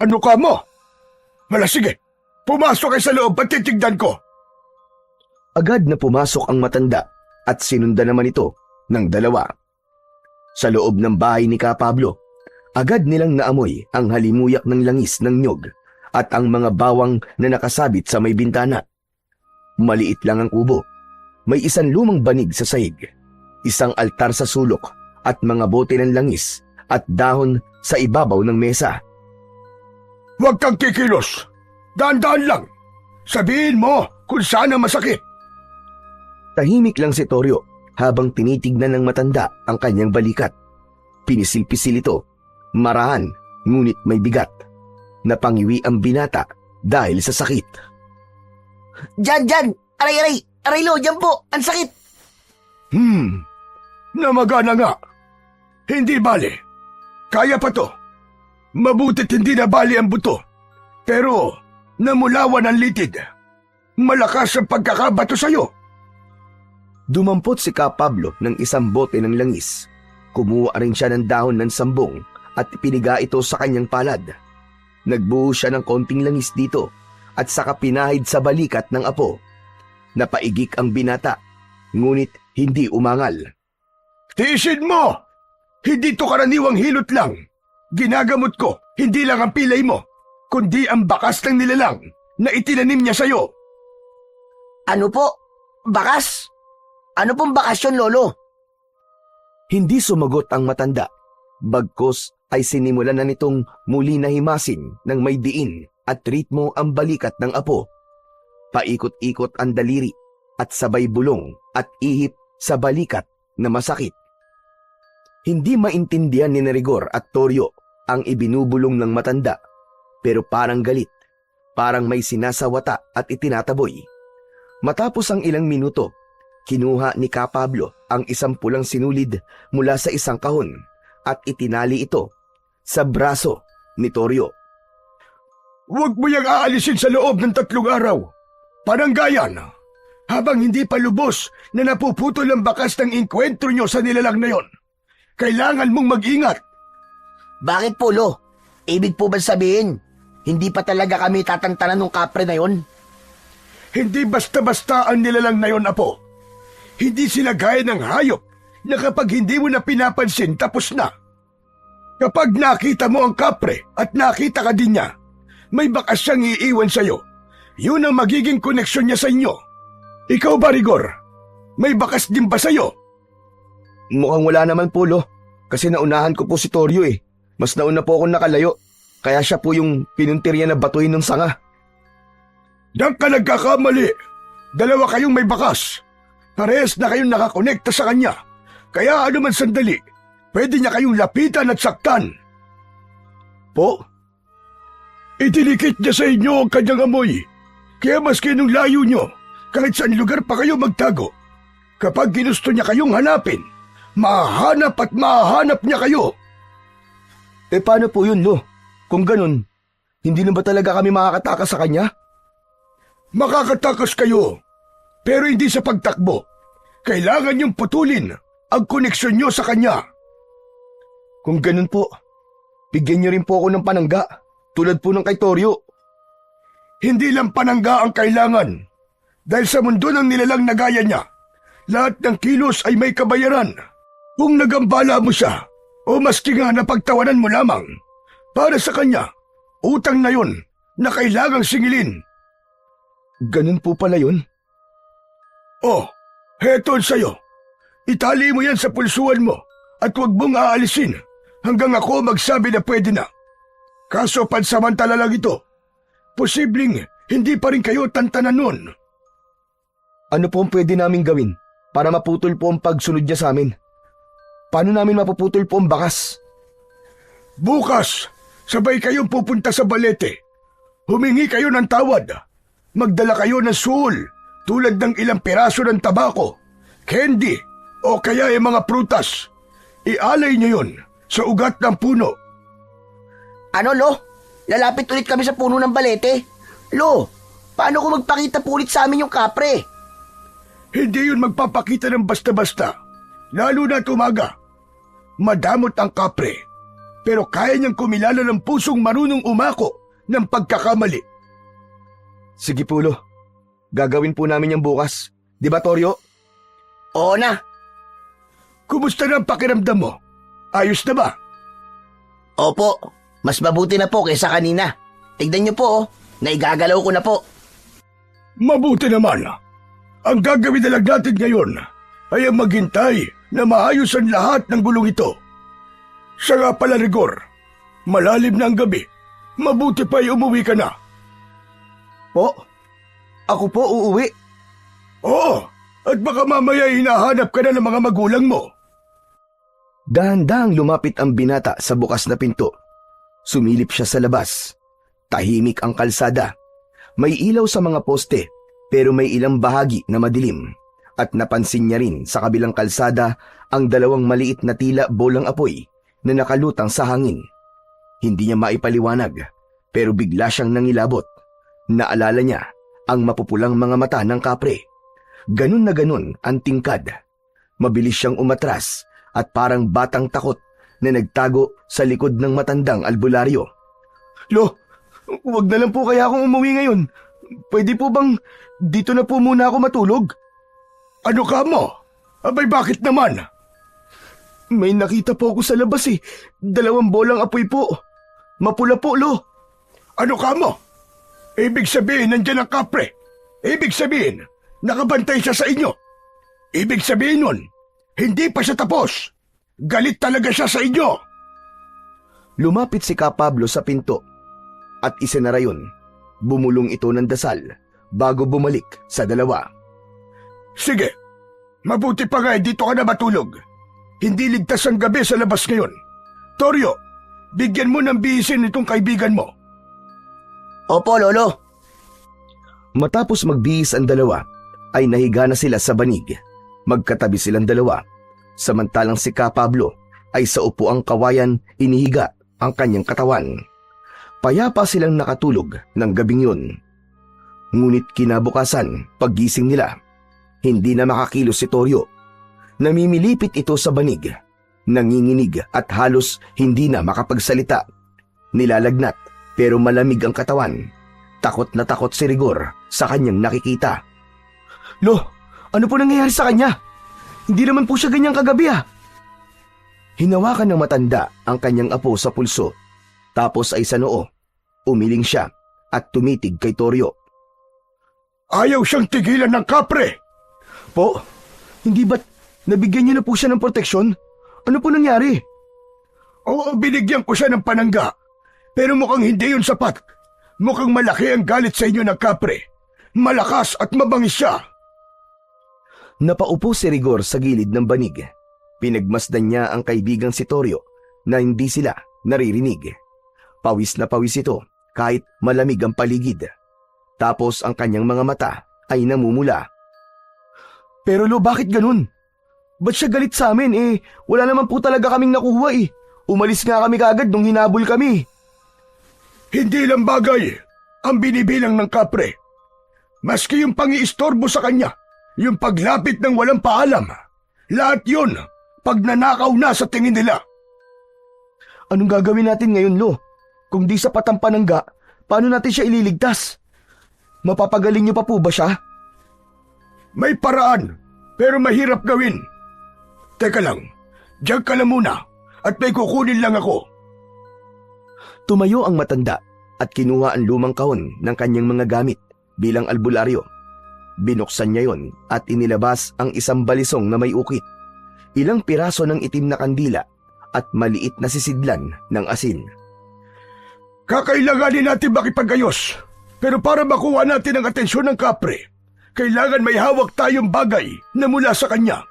Ano ka mo? Wala, sige. Pumasok kayo sa loob at titignan ko. Agad na pumasok ang matanda at sinundan naman ito ng dalawa. Sa loob ng bahay ni Ka Pablo, agad nilang naamoy ang halimuyak ng langis ng nyog at ang mga bawang na nakasabit sa may bintana. Maliit lang ang kubo. May isang lumang banig sa sahig, isang altar sa sulok at mga bote ng langis at dahon sa ibabaw ng mesa. Huwag kang kikilos. Daan-daan lang. Sabihin mo kung saan ang masakit. Tahimik lang si Toryo habang tinitignan ng matanda ang kanyang balikat. Pinisil-pisil ito Marahan, ngunit may bigat. Napangiwi ang binata dahil sa sakit. Diyan! Aray! Aray lo, diyan po! Ang sakit! Namagana nga. Hindi bale. Kaya pa to. Mabutit hindi na bali ang buto. Pero namulawan ang litid. Malakas ang pagkakabato sa'yo. Dumampot si Ka Pablo ng isang bote ng langis. Kumuha rin siya ng dahon ng sambong at ipiniga ito sa kanyang palad. Nagbuhos siya ng konting langis dito at saka pinahid sa balikat ng apo. Napaigik ang binata, ngunit hindi umangal. Tiisin mo! Hindi to karaniwang hilot lang. Ginagamot ko, hindi lang ang pilay mo, kundi ang bakas ng nilalang na itinanim niya sa'yo. Ano po? Bakas? Ano pong bakas yun, Lolo? Hindi sumagot ang matanda. Bagkus ay sinimulan na nitong muli na himasin ng may diin at ritmo ang balikat ng apo. Paikot-ikot ang daliri at sabay bulong at ihip sa balikat na masakit. Hindi maintindihan ni Rigor at Toryo ang ibinubulong ng matanda, pero parang galit, parang may sinasawata at itinataboy. Matapos ang ilang minuto, kinuha ni Ka Pablo ang isang pulang sinulid mula sa isang kahon at itinali ito sa braso ni Toryo. Huwag mo yang aalisin sa loob ng 3 araw. Pananggayan, habang hindi pa lubos na napuputol ang bakas ng inkwentro nyo sa nilalang na yon. Kailangan mong mag-ingat. Bakit po, Lo? Ibig po ba sabihin, hindi pa talaga kami tatantanan ng kapre na yon? Hindi basta-basta ang nilalang na yon, Apo. Hindi sila gaya ng hayop na kapag hindi mo na pinapansin, tapos na. Kapag nakita mo ang kapre at nakita ka din niya, may bakas siyang iiwan sa'yo. Yun ang magiging koneksyon niya sa inyo. Ikaw ba, Rigor? May bakas din ba sa'yo? Mukhang wala naman po, Lo. Kasi naunahan ko po si Toryo eh. Mas nauna po akong nakalayo. Kaya siya po yung pinuntirya na batuin ng sanga. Diyan ka nagkakamali. 2 kayong may bakas. Parehas na kayong nakakonekta sa kanya. Kaya ano man sandali, pwede niya kayong lapitan at saktan. Po? Itinikit niya sa inyo ang kanyang amoy. Kaya maski nung layo nyo, kahit saan lugar pa kayo magtago, kapag ginusto niya kayong hanapin, mahanap at mahanap niya kayo. Paano po yun, Lo? Kung ganun, hindi na ba talaga kami makakatakas sa kanya? Makakatakas kayo, pero hindi sa pagtakbo. Kailangan niyong putulin ang koneksyon niyo sa kanya. Kung ganun po, bigyan niyo rin po ako ng panangga, tulad po ng kay Toryo. Hindi lang panangga ang kailangan. Dahil sa mundo ng nilalang na gaya niya, lahat ng kilos ay may kabayaran. Kung nagambala mo siya, o maski nga napagtawanan mo lamang, para sa kanya, utang na yun na kailangang singilin. Ganun po pala yun? Oh, heto sa'yo. Itali mo yan sa pulsuan mo at huwag mong aalisin hanggang ako magsabi na pwede na. Kaso pansamantala lang ito. Posibleng hindi pa rin kayo tantanan nun. Ano po ang pwede namin gawin para maputol po ang pagsunod niya sa amin? Paano namin mapuputol po ang bakas? Bukas, sabay kayong pupunta sa balete. Humingi kayo ng tawad. Magdala kayo ng suol tulad ng ilang piraso ng tabako, candy o kaya ay mga prutas. Ialay niyo yun sa ugat ng puno. Ano, Lo? Lalapit ulit kami sa puno ng balete? Lo, paano kung magpakita po ulit sa amin yung kapre? Hindi yun magpapakita ng basta-basta, lalo na tumaga. Madamot ang kapre, pero kaya niyang kumilala ng pusong marunong umako ng pagkakamali. Sige po, Lo. Gagawin po namin yung bukas. Di ba, Toryo? Oo na. Kumusta na ang pakiramdam mo? Ayos na ba? Opo, mas mabuti na po kaysa kanina. Tignan niyo po, naigagalaw ko na po. Mabuti naman. Ang gagawin na lang natin ngayon ay ang maghintay na maayos ang lahat ng gulong ito. Siya nga pala, Rigor. Malalim na ang gabi. Mabuti pa ay umuwi ka na. Po? Ako po uuwi. Oo, at baka mamaya hinahanap ka na ng mga magulang mo. Dahan-dahang lumapit ang binata sa bukas na pinto. Sumilip siya sa labas. Tahimik ang kalsada. May ilaw sa mga poste pero may ilang bahagi na madilim. At napansin niya rin sa kabilang kalsada ang dalawang maliit na tila bolang apoy na nakalutang sa hangin. Hindi niya maipaliwanag pero bigla siyang nangilabot. Naalala niya ang mapupulang mga mata ng kapre. Ganun na ganun ang tingkad. Mabilis siyang umatras at parang batang takot na nagtago sa likod ng matandang albularyo. Lo, wag na lang po kaya akong umuwi ngayon. Pwede po bang dito na po muna ako matulog? Ano ka mo? Abay bakit naman? May nakita po ako sa labas eh. 2 bolang apoy po. Mapula po, Lo. Ano ka mo? Ibig sabihin nandiyan ang kapre. Ibig sabihin, nakabantay siya sa inyo. Ibig sabihin nun, hindi pa siya tapos. Galit talaga siya sa inyo. Lumapit si Ka Pablo sa pinto at isinara yun. Bumulong ito ng dasal bago bumalik sa dalawa. Sige, mabuti pa nga dito ka na matulog. Hindi ligtas ang gabi sa labas ngayon. Toryo, bigyan mo ng bihisin itong kaibigan mo. Opo, Lolo. Matapos magbihis ang dalawa, ay nahiga na sila sa banig. Magkatabi silang dalawa. Samantalang si Ka Pablo ay sa upuang kawayan inihiga ang kanyang katawan. Payapa silang nakatulog ng gabing yun. Ngunit kinabukasan, paggising nila, hindi na makakilos si Toryo. Namimilipit ito sa banig, nanginginig at halos hindi na makapagsalita. Nilalagnat pero malamig ang katawan. Takot na takot si Rigor sa kanyang nakikita. Lo, ano po nangyayari sa kanya? Hindi naman po siya ganyang kagabi ah. Hinawakan ng matanda ang kanyang apo sa pulso. Tapos ay sa noo. Umiling siya at tumitig kay Toryo. Ayaw siyang tigilan ng kapre. Po, hindi ba't nabigyan niyo na po siya ng proteksyon? Ano po nangyari? Oo, binigyan ko siya ng panangga. Pero mukhang hindi yun sapat. Mukhang malaki ang galit sa inyo ng kapre. Malakas at mabangis siya. Napaupo si Rigor sa gilid ng banig. Pinagmasdan niya ang kaibigang si Toryo na hindi sila naririnig. Pawis na pawis ito kahit malamig ang paligid. Tapos ang kanyang mga mata ay namumula. Pero Lo, bakit ganun? Ba't siya galit sa amin eh? Wala naman po talaga kaming nakuha eh. Umalis nga kami kagad nung hinabol kami. Hindi lang bagay ang binibilang ng kapre. Maski yung pangiistorbo sa kanya, yung paglapit ng walang paalam, lahat yun pagnanakaw na sa tingin nila. Anong gagawin natin ngayon, Lo? Kung di sapat ang panangga, paano natin siya ililigtas? Mapapagaling niyo pa po ba siya? May paraan, pero mahirap gawin. Teka lang, diyan ka lang muna at may kukunin lang ako. Tumayo ang matanda at kinuha ang lumang kahon ng kanyang mga gamit bilang albularyo. Binuksan niya yon at inilabas ang isang balisong na may ukit, ilang piraso ng itim na kandila at maliit na sisidlan ng asin. Kakailanganin natin makipagayos, pero para makuha natin ang atensyon ng kapre, kailangan may hawak tayong bagay na mula sa kanya.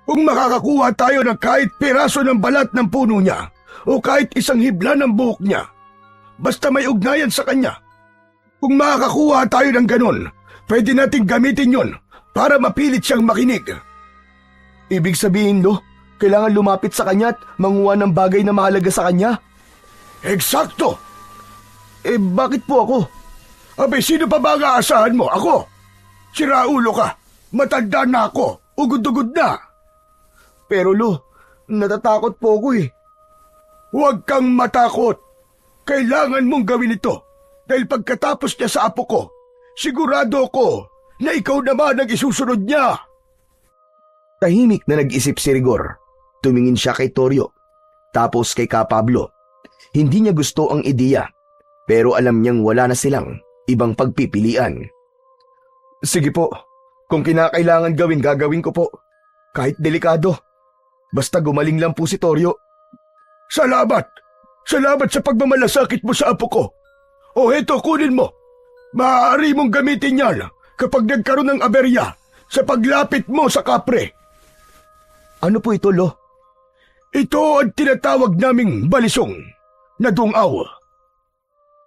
Kung makakakuha tayo ng kahit piraso ng balat ng puno niya, o kahit isang hibla ng buhok niya, basta may ugnayan sa kanya. Kung makakakuha tayo ng ganon, pwede nating gamitin yon para mapilit siyang makinig. Ibig sabihin, Lo, kailangan lumapit sa kanya at manguha ng bagay na mahalaga sa kanya? Eksakto! Bakit po ako? Abay, sino pa ba ang aasahan mo? Ako? Siraulo ka. Matanda na ako. Ugod-ugod na. Pero Lo, natatakot po ako eh. Huwag kang matakot. Kailangan mong gawin ito dahil pagkatapos niya sa apo ko, sigurado ko na ikaw naman ang isusunod niya. Tahimik na nag-isip si Rigor. Tumingin siya kay Toryo, tapos kay Ka Pablo. Hindi niya gusto ang ideya, pero alam niyang wala na silang ibang pagpipilian. Sige po, kung kinakailangan gawin, gagawin ko po. Kahit delikado. Basta gumaling lang po si Toryo. Salamat! Salamat sa pagmamalasakit mo sa apo ko. O heto, kunin mo. Maaari mong gamitin yan kapag nagkaroon ng aberya sa paglapit mo sa kapre. Ano po ito, Lo? Ito ang tinatawag naming balisong na dungaw.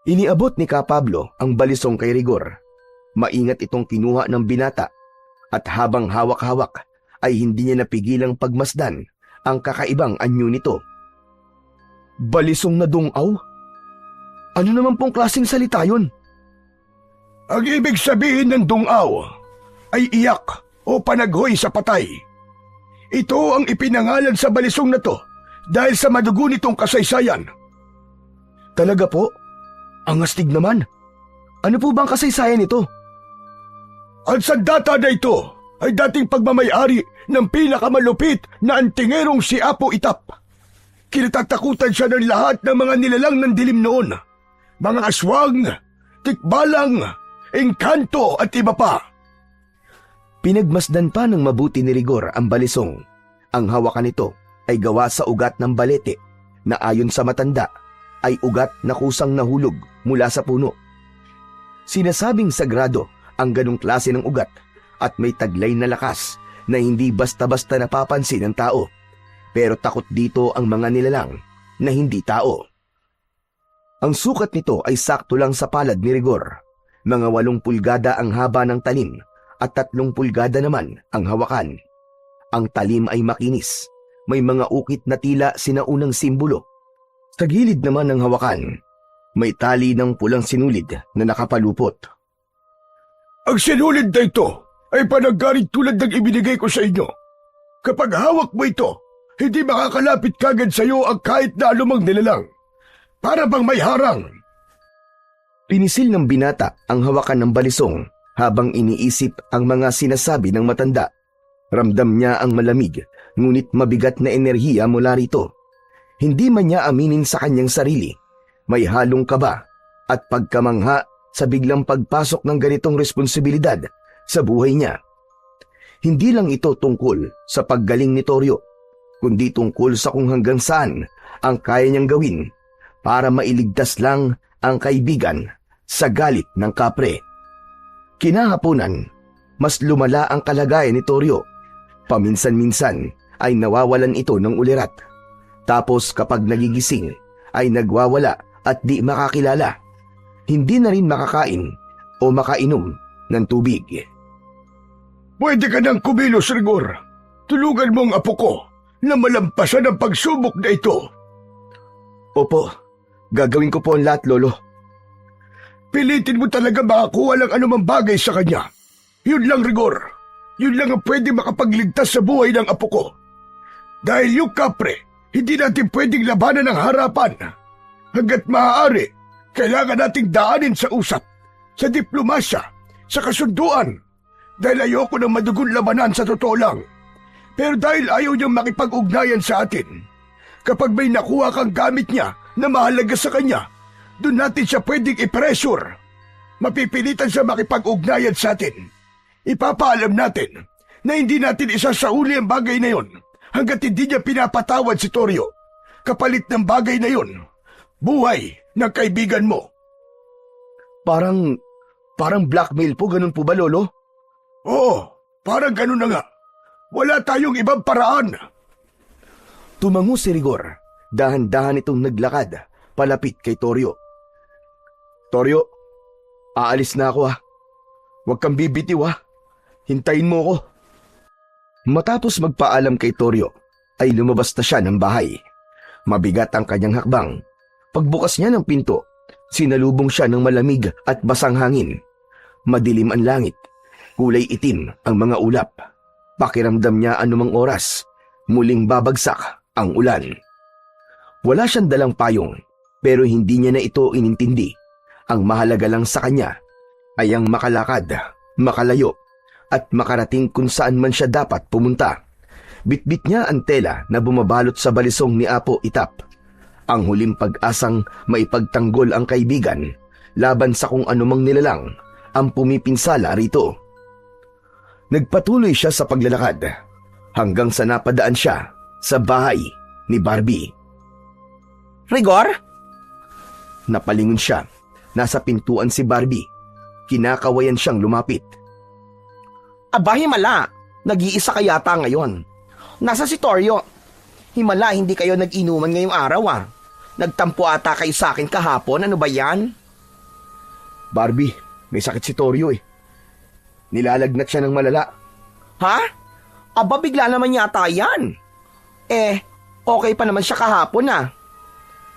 Iniabot ni Ka Pablo ang balisong kay Rigor. Maingat itong kinuha ng binata at habang hawak-hawak ay hindi niya napigilang pagmasdan ang kakaibang anyo nito. Balisong na dungaw? Ano naman pong klaseng salita yun? Ang ibig sabihin ng dungaw ay iyak o panaghoy sa patay. Ito ang ipinangalan sa balisong na to dahil sa madugo nitong kasaysayan. Talaga po? Ang astig naman. Ano po bang kasaysayan nito? Ang sandata na ito ay dating pagmamayari ng pinakamalupit na antingerong si Apo Itap. Kinatatakutan siya ng lahat ng mga nilalang ng dilim noon. Mga aswang, tikbalang, engkanto at iba pa. Pinagmasdan pa ng mabuti ni Rigor ang balisong. Ang hawakan nito ay gawa sa ugat ng balete na ayon sa matanda ay ugat na kusang nahulog mula sa puno. Sinasabing sagrado ang ganong klase ng ugat at may taglay na lakas na hindi basta-basta napapansin ng tao. Pero takot dito ang mga nilalang na hindi tao. Ang sukat nito ay sakto lang sa palad ni Rigor. Mga 8 pulgada ang haba ng talim at 3 pulgada naman ang hawakan. Ang talim ay makinis. May mga ukit na tila sinaunang simbolo. Sa gilid naman ng hawakan, may tali ng pulang sinulid na nakapalupot. Ang sinulid na ito ay panaggarit tulad ng ibinigay ko sa inyo. Kapag hawak mo ito, hindi makakalapit kagad sa iyo ang kahit na anumang nilalang. Para bang may harang. Pinisil ng binata ang hawakan ng balisong habang iniisip ang mga sinasabi ng matanda. Ramdam niya ang malamig ngunit mabigat na enerhiya mula rito. Hindi man niya aminin sa kanyang sarili. May halong kaba at pagkamangha sa biglang pagpasok ng ganitong responsibilidad sa buhay niya. Hindi lang ito tungkol sa paggaling ni Toryo, kundi tungkol sa kung hanggang saan ang kaya niyang gawin para mailigtas lang ang kaibigan sa galit ng kapre. Kinahaponan, mas lumala ang kalagayan ni Toryo. Paminsan-minsan ay nawawalan ito ng ulirat. Tapos kapag nagigising ay nagwawala at di makakilala. Hindi na rin makakain o makainom ng tubig. Pwede ka nang kumilos, Rigor. Tulungan mo ang apo ko na malampasan ang pagsubok na ito. Opo, gagawin ko po ang lahat, Lolo. Pilitin mo talaga makakuha ng anumang bagay sa kanya. Yun lang, Rigor. Yun lang ang pwede makapagligtas sa buhay ng apo ko. Dahil yung kapre, hindi natin pwedeng labanan ng harapan. Hanggat maaari, kailangan nating daanin sa usap, sa diplomasya, sa kasunduan. Dahil ayoko ng madugon labanan sa totoo lang. Pero dahil ayaw niyang makipag-ugnayan sa atin, kapag may nakuha kang gamit niya na mahalaga sa kanya, doon natin siya pwedeng i-pressure. Mapipilitan siya makipag-ugnayan sa atin. Ipapaalam natin na hindi natin isasauli ang bagay na yon hanggat hindi niya pinapatawad si Toryo. Kapalit ng bagay na yon, buhay ng kaibigan mo. Parang blackmail po, ganun po ba, Lolo? Oo, parang ganun na nga. Wala tayong ibang paraan. Tumango si Rigor. Dahan-dahan itong naglakad palapit kay Toryo. Toryo, aalis na ako ha. Huwag kang bibitiw ha. Hintayin mo ko. Matapos magpaalam kay Toryo, ay lumabas na siya ng bahay. Mabigat ang kanyang hakbang. Pagbukas niya ng pinto, sinalubong siya ng malamig at basang hangin. Madilim ang langit. Kulay itim ang mga ulap. Pakiramdam niya anumang oras, muling babagsak ang ulan. Wala siyang dalang payong, pero hindi niya na ito inintindi. Ang mahalaga lang sa kanya ay ang makalakad, makalayo, at makarating kung saan man siya dapat pumunta. Bitbit niya ang tela na bumabalot sa balisong ni Apo Itap. Ang huling pag-asang maipagtanggol ang kaibigan laban sa kung anumang nilalang ang pumipinsala rito. Nagpatuloy siya sa paglalakad hanggang sa napadaan siya sa bahay ni Barbie. Rigor? Napalingon siya. Nasa pintuan si Barbie. Kinakawayan siyang lumapit. Aba, himala. Nag-iisa ka yata ngayon. Nasa si Toryo. Himala, hindi kayo nag-inuman ngayong araw Nagtampo ata kayo sa akin kahapon, ano ba yan? Barbie, may sakit si Toryo eh. Nilalagnat siya ng malala. Ha? Aba, bigla naman yata yan. Okay pa naman siya kahapon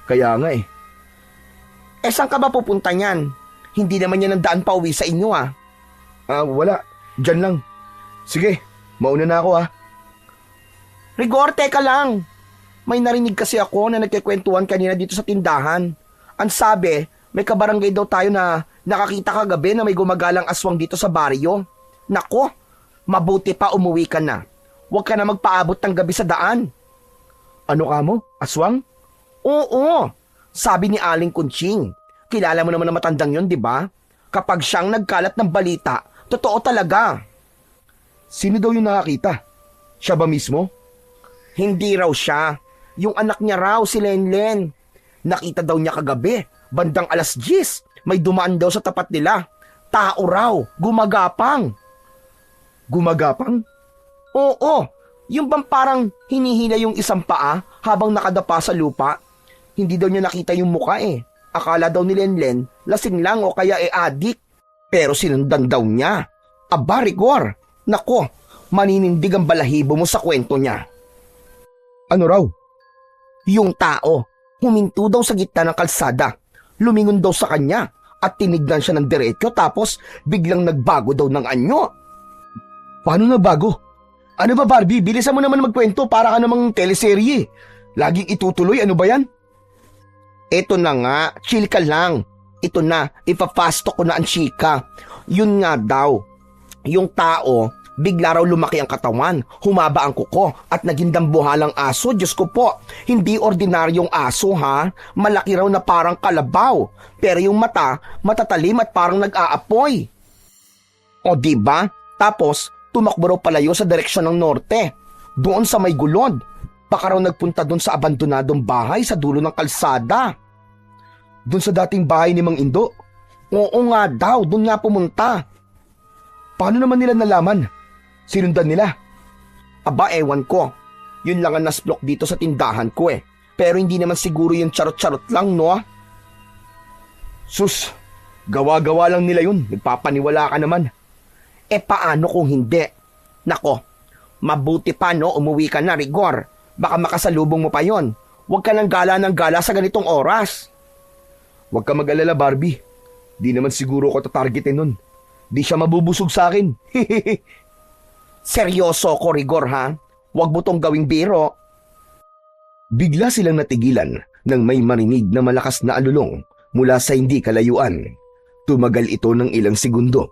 Kaya nga eh. Saan ka ba pupunta niyan? Hindi naman yan ang daan pa uwi sa inyo Wala. Diyan lang. Sige, mauna na ako Rigor, teka lang. May narinig kasi ako na nagkikwentuhan kanina dito sa tindahan. Ang sabi, may kabarangay daw tayo na nakakita kagabi na may gumagalang aswang dito sa baryo. Nako, mabuti pa umuwi ka na. Huwag ka na magpaabot ng gabi sa daan. Ano ka mo? Aswang? Oo, sabi ni Aling Kunching. Kilala mo naman ang matandang yon, di ba? Kapag siyang nagkalat ng balita, totoo talaga. Sino daw yung nakakita? Siya ba mismo? Hindi raw siya. Yung anak niya raw, si Lenlen. Nakita daw niya kagabi, bandang 10:00, may dumaan daw sa tapat nila. Tao raw, gumagapang. Gumagapang? Oo, yung bang parang hinihila yung isang paa habang nakadapa sa lupa. Hindi daw niya nakita yung muka Akala daw ni Lenlen, lasing lang o kaya adik. Pero sinundan daw niya. Aba, Rigor, nako, maninindig ang balahibo mo sa kwento niya. Ano raw? Yung tao, huminto daw sa gitna ng kalsada. Lumingon daw sa kanya at tinignan siya ng diretso tapos biglang nagbago daw ng anyo. Paano nagbago? Ano ba, Barbie? Bilisan mo naman magkwento para ka namang teleserye. Laging itutuloy, ano ba yan? Eto na nga, chill ka lang. Ito na, ipafasto ko na ang chika. Yun nga daw, yung tao, bigla raw lumaki ang katawan, humaba ang kuko at naging dambuhalang aso. Diyos ko po, hindi ordinaryong aso malaki raw na parang kalabaw. Pero yung mata, matatalim at parang nag-aapoy. O diba? Tapos, tumakbo raw palayo sa direksyon ng norte. Doon sa may gulod. Baka raw nagpunta doon sa abandonadong bahay sa dulo ng kalsada. Doon sa dating bahay ni Mang Indo? Oo nga daw, doon nga pumunta. Paano naman nila nalaman? Sinundan nila? Aba, ewan ko. Yun lang ang nasblok dito sa tindahan ko Pero hindi naman siguro yung charot-charot lang, no? Sus, gawa-gawa lang nila yun. Nagpapaniwala ka naman. Paano kung hindi? Nako, mabuti pa umuwi ka na, Rigor. Baka makasalubong mo pa yon. Huwag ka ng gala ng gala sa ganitong oras. Huwag ka mag-alala, Barbie. Di naman siguro ko tatargetin nun. Di siya mabubusog sa akin. Seryoso ko, Rigor, Huwag mo tong gawing biro. Bigla silang natigilan nang may marinig na malakas na alulong mula sa hindi kalayuan. Tumagal ito ng ilang segundo.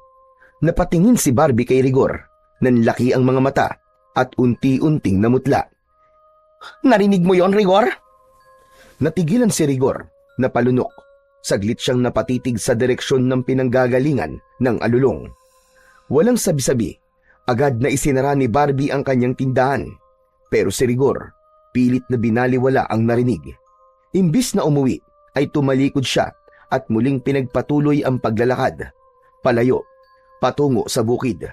Napatingin si Barbie kay Rigor. Nanlaki ang mga mata at unti-unting namutla. Narinig mo yon, Rigor? Natigilan si Rigor, napalunok. Saglit siyang napatitig sa direksyon ng pinanggagalingan ng alulong. Walang sabi-sabi, agad na isinara ni Barbie ang kanyang tindahan. Pero si Rigor, pilit na binaliwala ang narinig. Imbis na umuwi, ay tumalikod siya at muling pinagpatuloy ang paglalakad. Palayo, patungo sa bukid.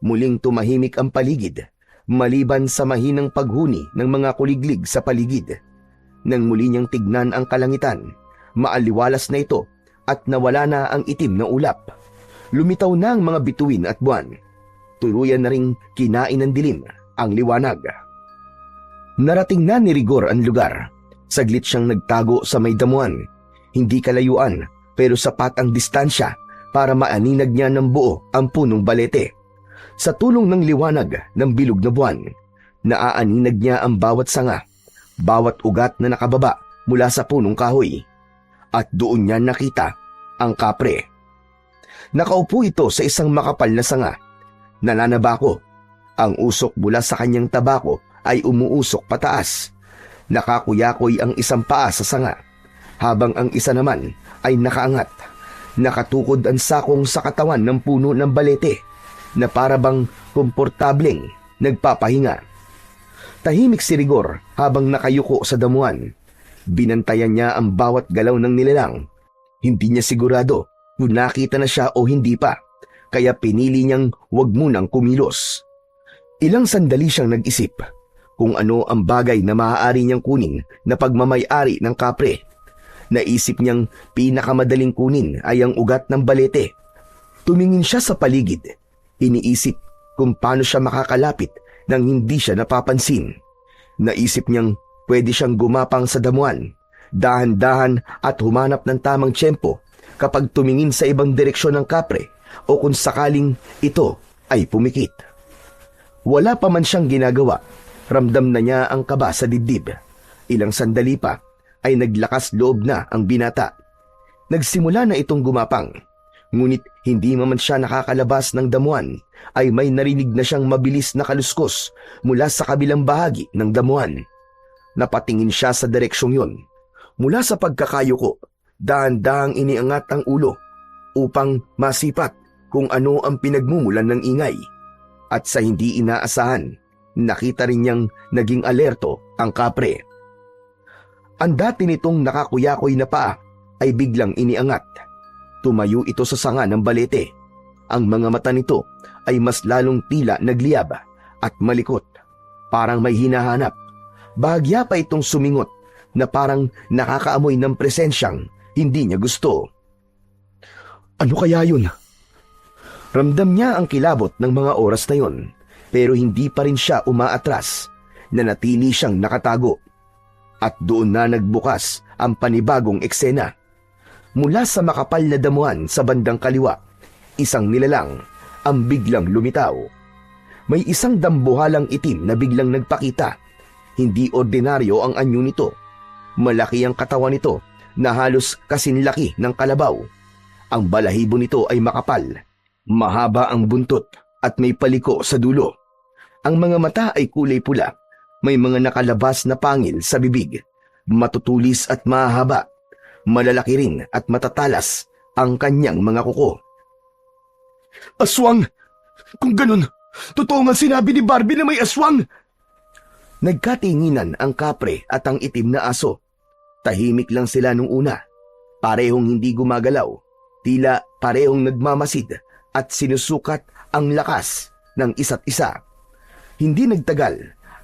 Muling tumahimik ang paligid, maliban sa mahinang paghuni ng mga kuliglig sa paligid. Nang muli niyang tignan ang kalangitan, maaliwalas na ito at nawala na ang itim na ulap. Lumitaw na ang mga bituin at buwan. Tuluyan na ring kinain ng dilim ang liwanag. Narating na ni Rigor ang lugar. Saglit siyang nagtago sa may damuhan. Hindi kalayuan pero sapat ang distansya para maaninag niya ng buo ang punong balete. Sa tulong ng liwanag ng bilog na buwan, naaaninag niya ang bawat sanga, bawat ugat na nakababa mula sa punong kahoy. At doon niya nakita ang kapre. Nakaupo ito sa isang makapal na sanga. Nananabako. Ang usok mula sa kanyang tabako ay umuusok pataas. Nakakuyakoy ang isang paa sa sanga, habang ang isa naman ay nakaangat. Nakatukod ang sakong sa katawan ng puno ng balete na parabang komportableng nagpapahinga. Tahimik si Rigor habang nakayuko sa damuhan. Binantayan niya ang bawat galaw ng nilalang. Hindi niya sigurado kung nakita na siya o hindi pa, kaya pinili niyang huwag munang kumilos. Ilang sandali siyang nag-isip. kung ano ang bagay na maaari niyang kunin na pagmamay-ari ng kapre. Naisip niyang pinakamadaling kunin ay ang ugat ng balete. Tumingin siya sa paligid. Iniisip kung paano siya makakalapit nang hindi siya napapansin. Naisip niyang pwede siyang gumapang sa damuhan, dahan-dahan at humanap ng tamang tiyempo kapag tumingin sa ibang direksyon ng kapre o kung sakaling ito ay pumikit. Wala pa man siyang ginagawa, ramdam na niya ang kaba sa dibdib. Ilang sandali pa ay naglakas loob na ang binata. Nagsimula na itong gumapang, ngunit hindi man siya nakakalabas ng damuhan ay may narinig na siyang mabilis na kaluskos mula sa kabilang bahagi ng damuhan. Napatingin siya sa direksyong yun. Mula sa pagkakayuko, dahan-dahang iniangat ang ulo upang masipat kung ano ang pinagmumulan ng ingay. At sa hindi inaasahan, nakita rin niyang naging alerto ang kapre. Ang dati nitong nakakuyakoy na paa ay biglang iniangat. Tumayo ito sa sanga ng balete. Ang mga mata nito ay mas lalong tila nagliyab at malikot. Parang may hinahanap. Bahagya pa itong sumingot na parang nakakaamoy ng presensyang hindi niya gusto. Ano kaya yun? Ramdam niya ang kilabot ng mga oras na yon, pero hindi pa rin siya umaatras. Nanatili siyang nakatago. At doon na nagbukas ang panibagong eksena. Mula sa makapal na damuhan sa bandang kaliwa, isang nilalang ang biglang lumitaw. May isang dambuhalang itim na biglang nagpakita. Hindi ordinaryo ang anyo nito. Malaki ang katawan nito na halos kasinlaki ng kalabaw. Ang balahibo nito ay makapal. Mahaba ang buntot at may paliko sa dulo. Ang mga mata ay kulay pula. May mga nakalabas na pangil sa bibig. Matutulis at mahaba. Malalaki rin at matatalas ang kanyang mga kuko. Aswang! Kung ganun, totoo nga sinabi ni Barbie na may aswang! Nagkatinginan ang kapre at ang itim na aso. Tahimik lang sila nung una. Parehong hindi gumagalaw. Tila parehong nagmamasid at sinusukat ang lakas ng isa't isa. Hindi nagtagal,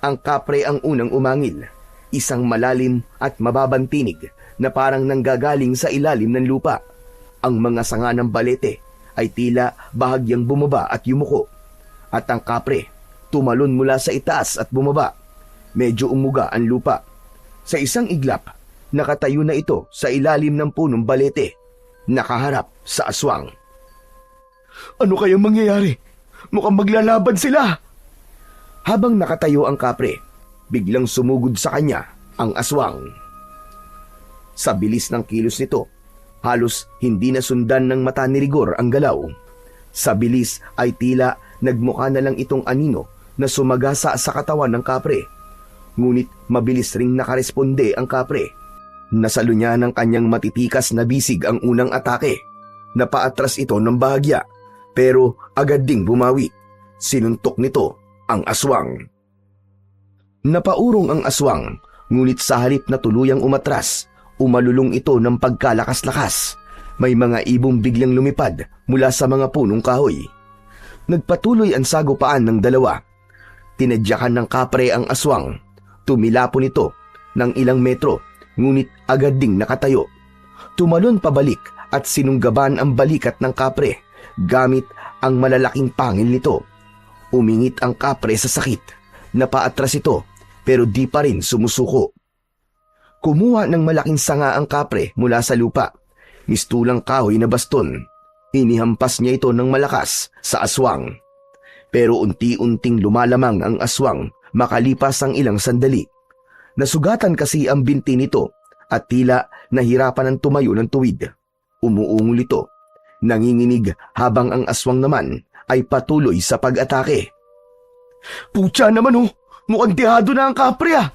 ang kapre ang unang umangil. Isang malalim at mababang tinig na parang nanggagaling sa ilalim ng lupa. Ang mga sanga ng balete ay tila bahagyang bumaba at yumuko. At ang kapre tumalon mula sa itaas at bumaba. Medyo umuga ang lupa. Sa isang iglap, nakatayo na ito sa ilalim ng punong balete, nakaharap sa aswang. Ano kayang mangyayari? Mukhang maglalaban sila! Habang nakatayo ang kapre, biglang sumugod sa kanya ang aswang. Sa bilis ng kilos nito, halos hindi nasundan ng mata ni Rigor ang galaw. Sa bilis ay tila nagmukha na lang itong anino na sumagasa sa katawan ng kapre. Ngunit mabilis ring nakaresponde ang kapre. Nasalo niya ng kanyang matitikas na bisig ang unang atake. Napaatras ito ng bahagya, pero agad ding bumawi. Sinuntok nito ang aswang. Napaurong ang aswang, ngunit sa halip na tuluyang umatras, umalulong ito ng pagkalakas-lakas. May mga ibong biglang lumipad mula sa mga punong kahoy. Nagpatuloy ang sagupaan ng dalawa. Tinadyakan ng kapre ang aswang. Tumilapon ito ng ilang metro, ngunit agad ding nakatayo. Tumalon pabalik at sinunggaban ang balikat ng kapre gamit ang malalaking pangil nito. Umingit ang kapre sa sakit. Napaatras ito pero di pa rin sumusuko. Kumuha ng malaking sanga ang kapre mula sa lupa. Mistulang kahoy na baston. Inihampas niya ito ng malakas sa aswang. Pero unti-unting lumalamang ang aswang makalipas ang ilang sandali. Nasugatan kasi ang binti nito at tila nahirapan ang tumayo ng tuwid. Umuungol ito. Nanginginig habang ang aswang naman ay patuloy sa pag-atake. Putya naman oh! Mukhang dehado na ang kapre ah!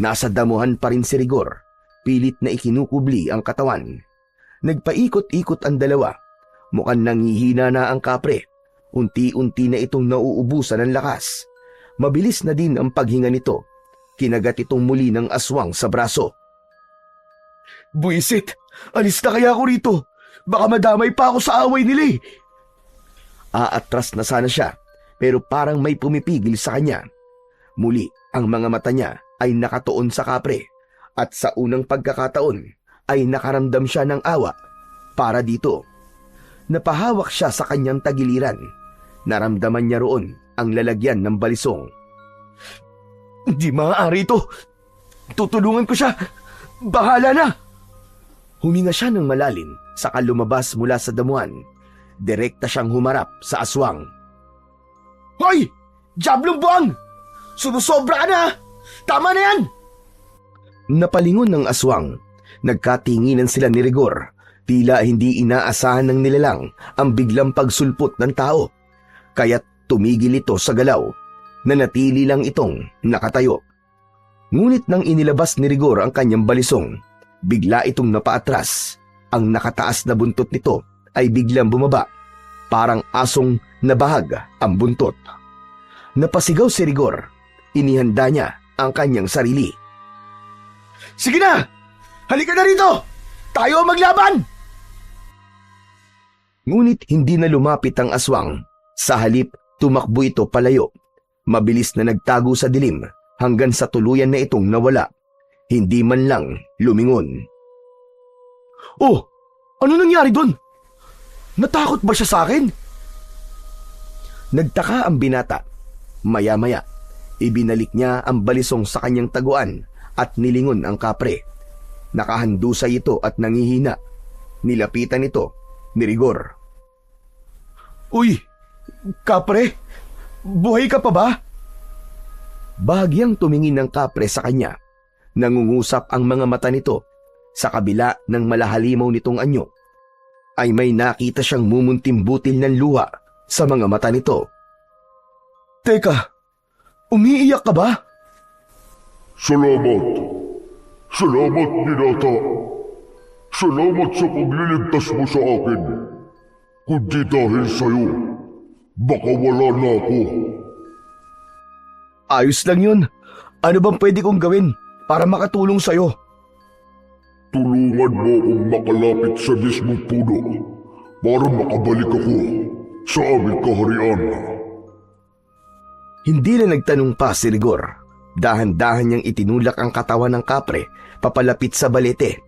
Nasa damuhan pa rin si Rigor. Pilit na ikinukubli ang katawan. Nagpaikot-ikot ang dalawa. Mukhang nangihina na ang kapre. Unti-unti na itong nauubusan ng lakas. Mabilis na din ang paghinga nito. Kinagat itong muli ng aswang sa braso. Buisit! Alis na kaya ako rito! Baka madamay pa ako sa away nila eh! Aatras na sana siya, pero parang may pumipigil sa kanya. Muli Ang mga mata niya ay nakatuon sa kapre at sa unang pagkakataon ay nakaramdam siya ng awa para dito. Napahawak siya sa kanyang tagiliran. Naramdaman niya roon ang lalagyan ng balisong. Hindi maaari ito. Tutulungan ko siya. Bahala na. Huminga siya ng malalim saka lumabas mula sa damuhan. Direkta siyang humarap sa aswang. Hoy! Diablong buwang! Sumusobra ka na! Tama na yan! Napalingon ng aswang. Nagkatinginan sila ni Rigor. Tila hindi inaasahan ng nilalang ang biglang pagsulpot ng tao. Kaya't tumigil ito sa galaw. Nanatili lang itong nakatayo. Ngunit nang inilabas ni Rigor ang kanyang balisong, bigla itong napaatras. Ang nakataas na buntot nito ay biglang bumaba. Parang asong nabahag ang buntot. Napasigaw si Rigor. Inihanda niya ang kanyang sarili. Sige na! Halika na rito! Tayo ang maglaban! Ngunit hindi na lumapit ang aswang. Sa halip, tumakbo ito palayo. Mabilis na nagtago sa dilim hanggang sa tuluyan na itong nawala. Hindi man lang lumingon. Oh! Ano nangyari doon? Natakot ba siya sa akin? Nagtaka ang binata. Maya-maya, ibinalik niya ang balisong sa kanyang taguan at nilingon ang kapre. Nakahandusay ito at nangihina. Nilapitan ito ni Rigor. Uy! Kapre! Buhay ka pa ba? Bahagyang tumingin ng kapre sa kanya. Nangungusap ang mga mata nito. Sa kabila ng malahalimaw nitong anyo, ay may nakita siyang mumuntim-butil ng luha sa mga mata nito. Teka! Umiiyak ka ba? Salamat. Salamat, binata. Salamat sa pagliligtas mo sa akin. Kundi dahil sa'yo, baka wala na ako. Ayos lang yun. Ano bang pwede kong gawin para makatulong sa'yo? Tulungan mo akong makalapit sa mismong puno para makabalik ako sa aming kaharian. Hindi na nagtanong pa si Rigor. Dahan-dahan niyang itinulak ang katawan ng kapre papalapit sa balete.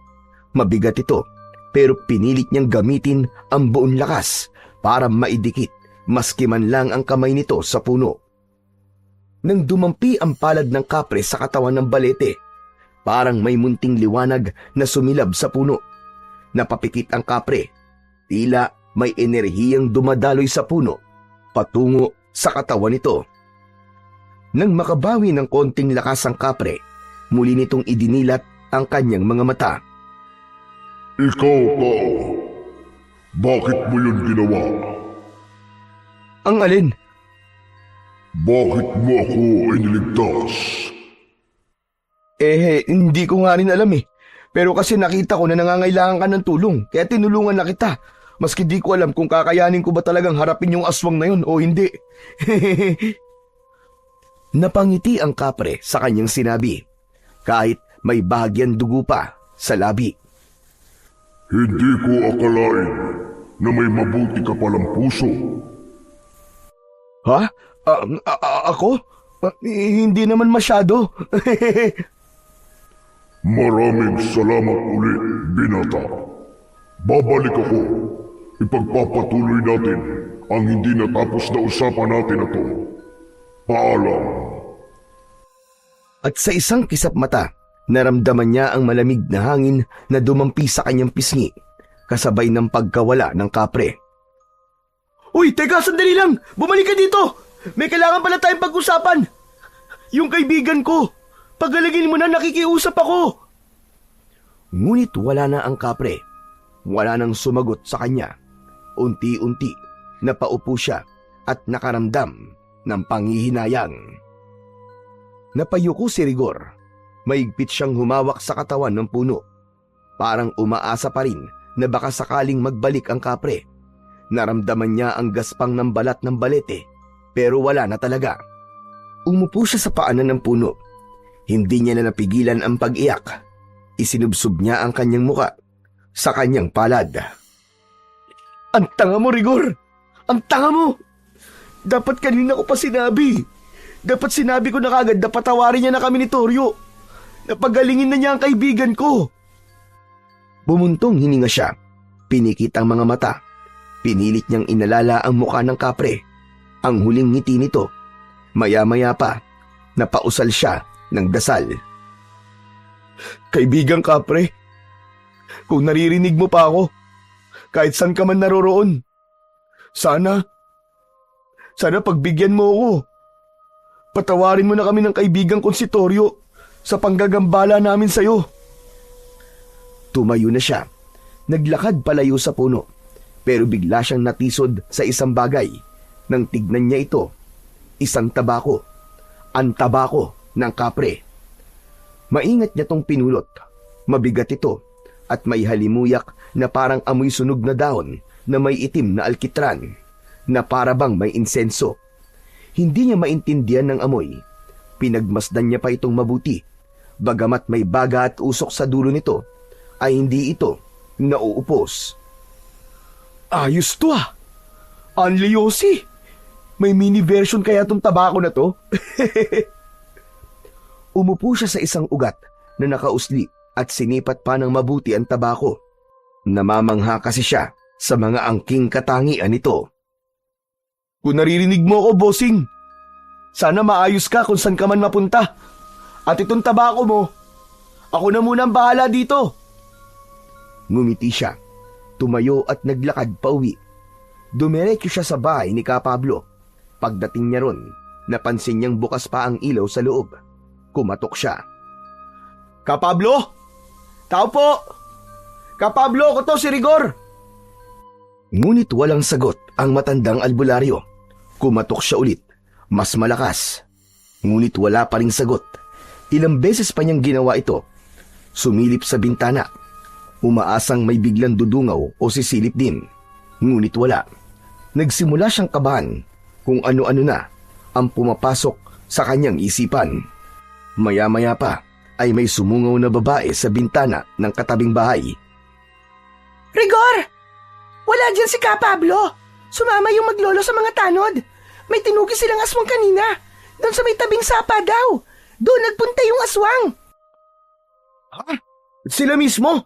Mabigat ito, pero pinilit niyang gamitin ang buong lakas para maidikit maski man lang ang kamay nito sa puno. Nang dumampi ang palad ng kapre sa katawan ng balete, parang may munting liwanag na sumilab sa puno. Napapikit ang kapre. Tila may enerhiyang dumadaloy sa puno patungo sa katawan nito. Nang makabawi ng konting lakas ang kapre, muli nitong idinilat ang kanyang mga mata. Ikaw, tao. Bakit mo yun ginawa? Ang alin? Bakit mo ako iniligtas? Hindi ko nga rin alam eh. Pero kasi nakita ko na nangangailangan ka ng tulong, kaya tinulungan na kita. Maski di ko alam kung kakayanin ko ba talagang harapin yung aswang na yun o hindi. Napangiti ang kapre sa kanyang sinabi, kahit may bahagyan dugo pa sa labi. Hindi ko akalain na may mabuti ka palang puso. Ha? Ako? Hindi naman masyado. Maraming salamat ulit, binata. Babalik ako. Ipagpapatuloy natin ang hindi natapos na usapan natin na to. Paalam. At sa isang kisap mata, naramdaman niya ang malamig na hangin na dumampi sa kanyang pisngi, kasabay ng pagkawala ng kapre. Uy, teka, sandali lang! Bumalik ka dito! May kailangan pala tayong pag-usapan! Yung kaibigan ko! Pagalagin mo na, nakikiusap ako! Ngunit wala na ang kapre. Wala nang sumagot sa kanya. Unti-unti, napaupo siya at nakaramdam ng panghihinayang. Napayuko si Rigor. Maigpit siyang humawak sa katawan ng puno. Parang umaasa pa rin na baka sakaling magbalik ang kapre. Naramdaman niya ang gaspang ng balat ng balete, pero wala na talaga. Umupo siya sa paanan ng puno. Hindi niya na napigilan ang pag-iyak. Isinubsob niya ang kanyang muka sa kanyang palad. Ang tanga mo, Rigor! Ang tanga mo! Dapat kanina ko pa sinabi Dapat sinabi ko na kagad na patawarin niya na kami ni Toryo. Napagalingin na niya ang kaibigan ko. Bumuntong hininga siya. Pinikit ang mga mata. Pinilit niyang inalala ang mukha ng kapre. Ang huling ngiti nito. Maya-maya pa, napausal siya ng dasal. Kaibigang kapre, kung naririnig mo pa ako, kahit saan ka man naroroon, sana pagbigyan mo ako. Patawarin mo na kami ng kaibigang kong si Toryo sa panggagambala namin sa'yo. Tumayo na siya. Naglakad palayo sa puno. Pero bigla siyang natisod sa isang bagay. Nang tignan niya ito, isang tabako. Ang tabako ng kapre. Maingat niya tong pinulot. Mabigat ito at may halimuyak na parang amoy sunog na dahon na may itim na alkitran na para bang may insenso. Hindi niya maintindihan ng amoy. Pinagmasdan niya pa itong mabuti. Bagamat may baga at usok sa dulo nito, ay hindi ito nauupos. Ayos to ah! Anliosi! May mini version kaya tong tabako na to? Umupo siya sa isang ugat na nakausli at sinipat pa ng mabuti ang tabako. Namamangha kasi siya sa mga angking katangian nito. Kung naririnig mo ako, bossing, sana maayos ka kung saan ka man mapunta. At itong tabako mo, ako na muna ang bahala dito. Ngumiti siya, tumayo at naglakad pauwi. Dumiretso siya sa bahay ni Ka Pablo. Pagdating niya ron, napansin niyang bukas pa ang ilaw sa loob. Kumatok siya. Ka Pablo? Tao po! Ka Pablo, ako to si Rigor! Ngunit walang sagot ang matandang albularyo. Kumatok siya ulit, mas malakas. Ngunit wala pa ring sagot. Ilang beses pa niyang ginawa ito. Sumilip sa bintana. Umaasang may biglang dudungaw o sisilip din. Ngunit wala. Nagsimula siyang kabahan kung ano-ano na ang pumapasok sa kanyang isipan. Maya-maya pa ay may sumungaw na babae sa bintana ng katabing bahay. Rigor! Wala dyan si Ka Pablo. Sumama yung maglolo sa mga tanod. May tinugi silang aswang kanina. Doon sa may tabing sapa daw. Doon nagpunta yung aswang. Ha? Sila mismo?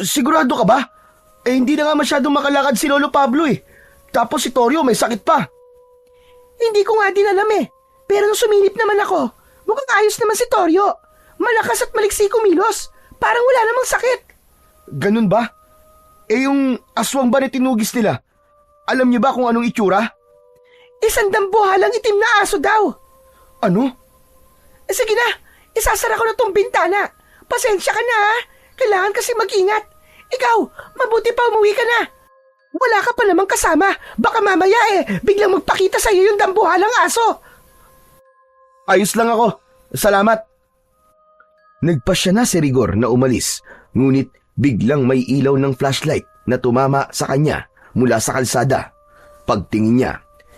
Sigurado ka ba? Hindi na nga masyadong makalakad si Lolo Pablo eh. Tapos si Toryo may sakit pa. Hindi ko nga din alam eh. Pero nung sumilip naman ako, mukhang ayos naman si Toryo. Malakas at maliksi kumilos. Parang wala namang sakit. Ganun ba? Yung aswang ba na tinugis nila? Alam niyo ba kung anong itsura? Isang dambuhalang itim na aso daw. Ano? Sige na, isasara ko na tong bintana. Pasensya ka na ha. Kailangan kasi mag-ingat. Ikaw, mabuti pa umuwi ka na. Wala ka pa namang kasama. Baka mamaya biglang magpakita sa'yo yung dambuhalang aso. Ayos lang ako. Salamat. Nagpasya na si Rigor na umalis. Ngunit biglang may ilaw ng flashlight na tumama sa kanya mula sa kalsada. Pagtingin niya,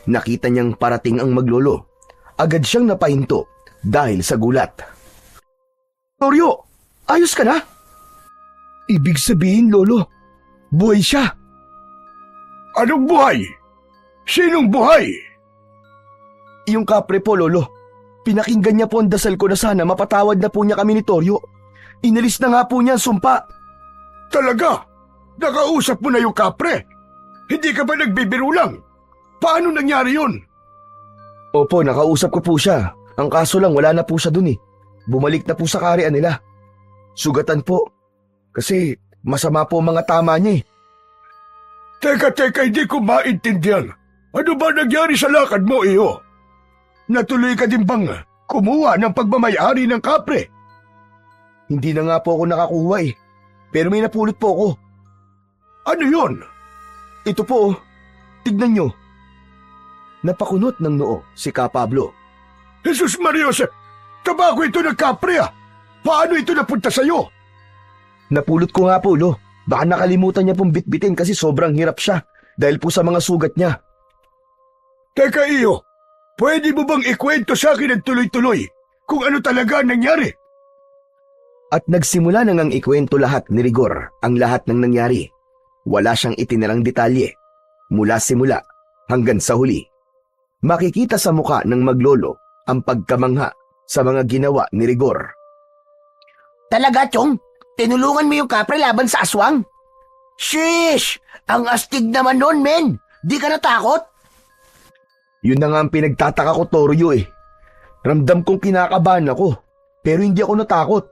nakita niyang parating ang maglolo. Agad siyang napahinto dahil sa gulat. Toryo, ayos ka na? Ibig sabihin, Lolo, buhay siya. Anong buhay? Sinong buhay? Yung kapre po, Lolo. Pinakinggan niya po ang dasal ko na sana mapatawad na po niya kami ni Toryo. Inalis na nga po niya ang sumpa. Talaga? Nakausap mo na yung kapre? Hindi ka ba nagbibiro lang? Paano nangyari yun? Opo, nakausap ko po siya. Ang kaso lang, wala na po siya dun eh. Bumalik na po sa karian nila. Sugatan po. Kasi masama po ang mga tama niya eh. Teka, hindi ko maintindihan. Ano ba nangyari sa lakad mo, iyo? Natuloy ka din bang kumuha ng pagmamayari ng kapre? Hindi na nga po ako nakakuha eh. Pero may napulot po ako. Ano yun? Ito po, tignan nyo. Napakunot ng noo si Ka Pablo. Jesus Marios, tabako ito ng kapre ah. Paano ito napunta sa'yo? Napulot ko nga po, Lo. Baka nakalimutan niya pong bitbitin kasi sobrang hirap siya dahil po sa mga sugat niya. Teka, iyo. Pwede mo bang ikwento sa akin ng tuloy-tuloy kung ano talaga ang nangyari? At nagsimula na ngang ikwento lahat ni Rigor ang lahat ng nangyari. Wala siyang itinarang detalye. Mula simula hanggang sa huli. Makikita sa muka ng maglolo ang pagkamangha sa mga ginawa ni Rigor. Talaga, Chong? Tinulungan mo yung kapre laban sa aswang? Shish! Ang astig naman nun, men! Di ka natakot? Yun na nga ang pinagtataka ko, Toryo eh. Ramdam kong kinakabahan ako, pero hindi ako natakot.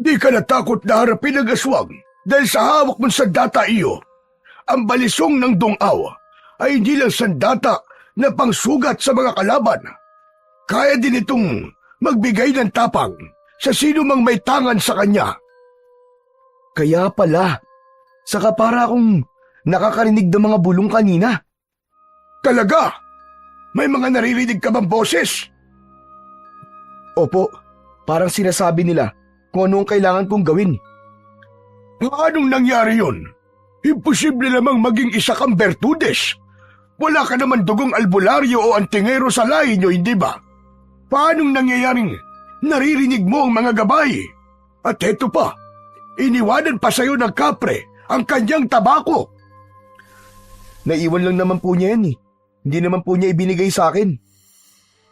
Di ka natakot na harapin ang aswang dahil sa hawak mong sandata iyo. Ang balisong ng dungaw ay hindi lang sandata na pangsugat sa mga kalaban. Kaya din itong magbigay ng tapang sa sino mang may tangan sa kanya. Kaya pala, saka para akong nakakarinig ng mga bulong kanina. Talaga? May mga naririnig ka bang boses? Opo, parang sinasabi nila kung ano ang kailangan kong gawin. Paanong nangyari yun? Imposible namang maging isa kang Bertudes. Wala ka naman dugong albularyo o antingero sa lahi nyo, hindi ba? Paanong nangyayaring naririnig mo ang mga gabay? At eto pa, iniwanan pa sa'yo ng kapre ang kanyang tabako. Naiwan lang naman po niya yan eh. Hindi naman po niya ibinigay sa akin.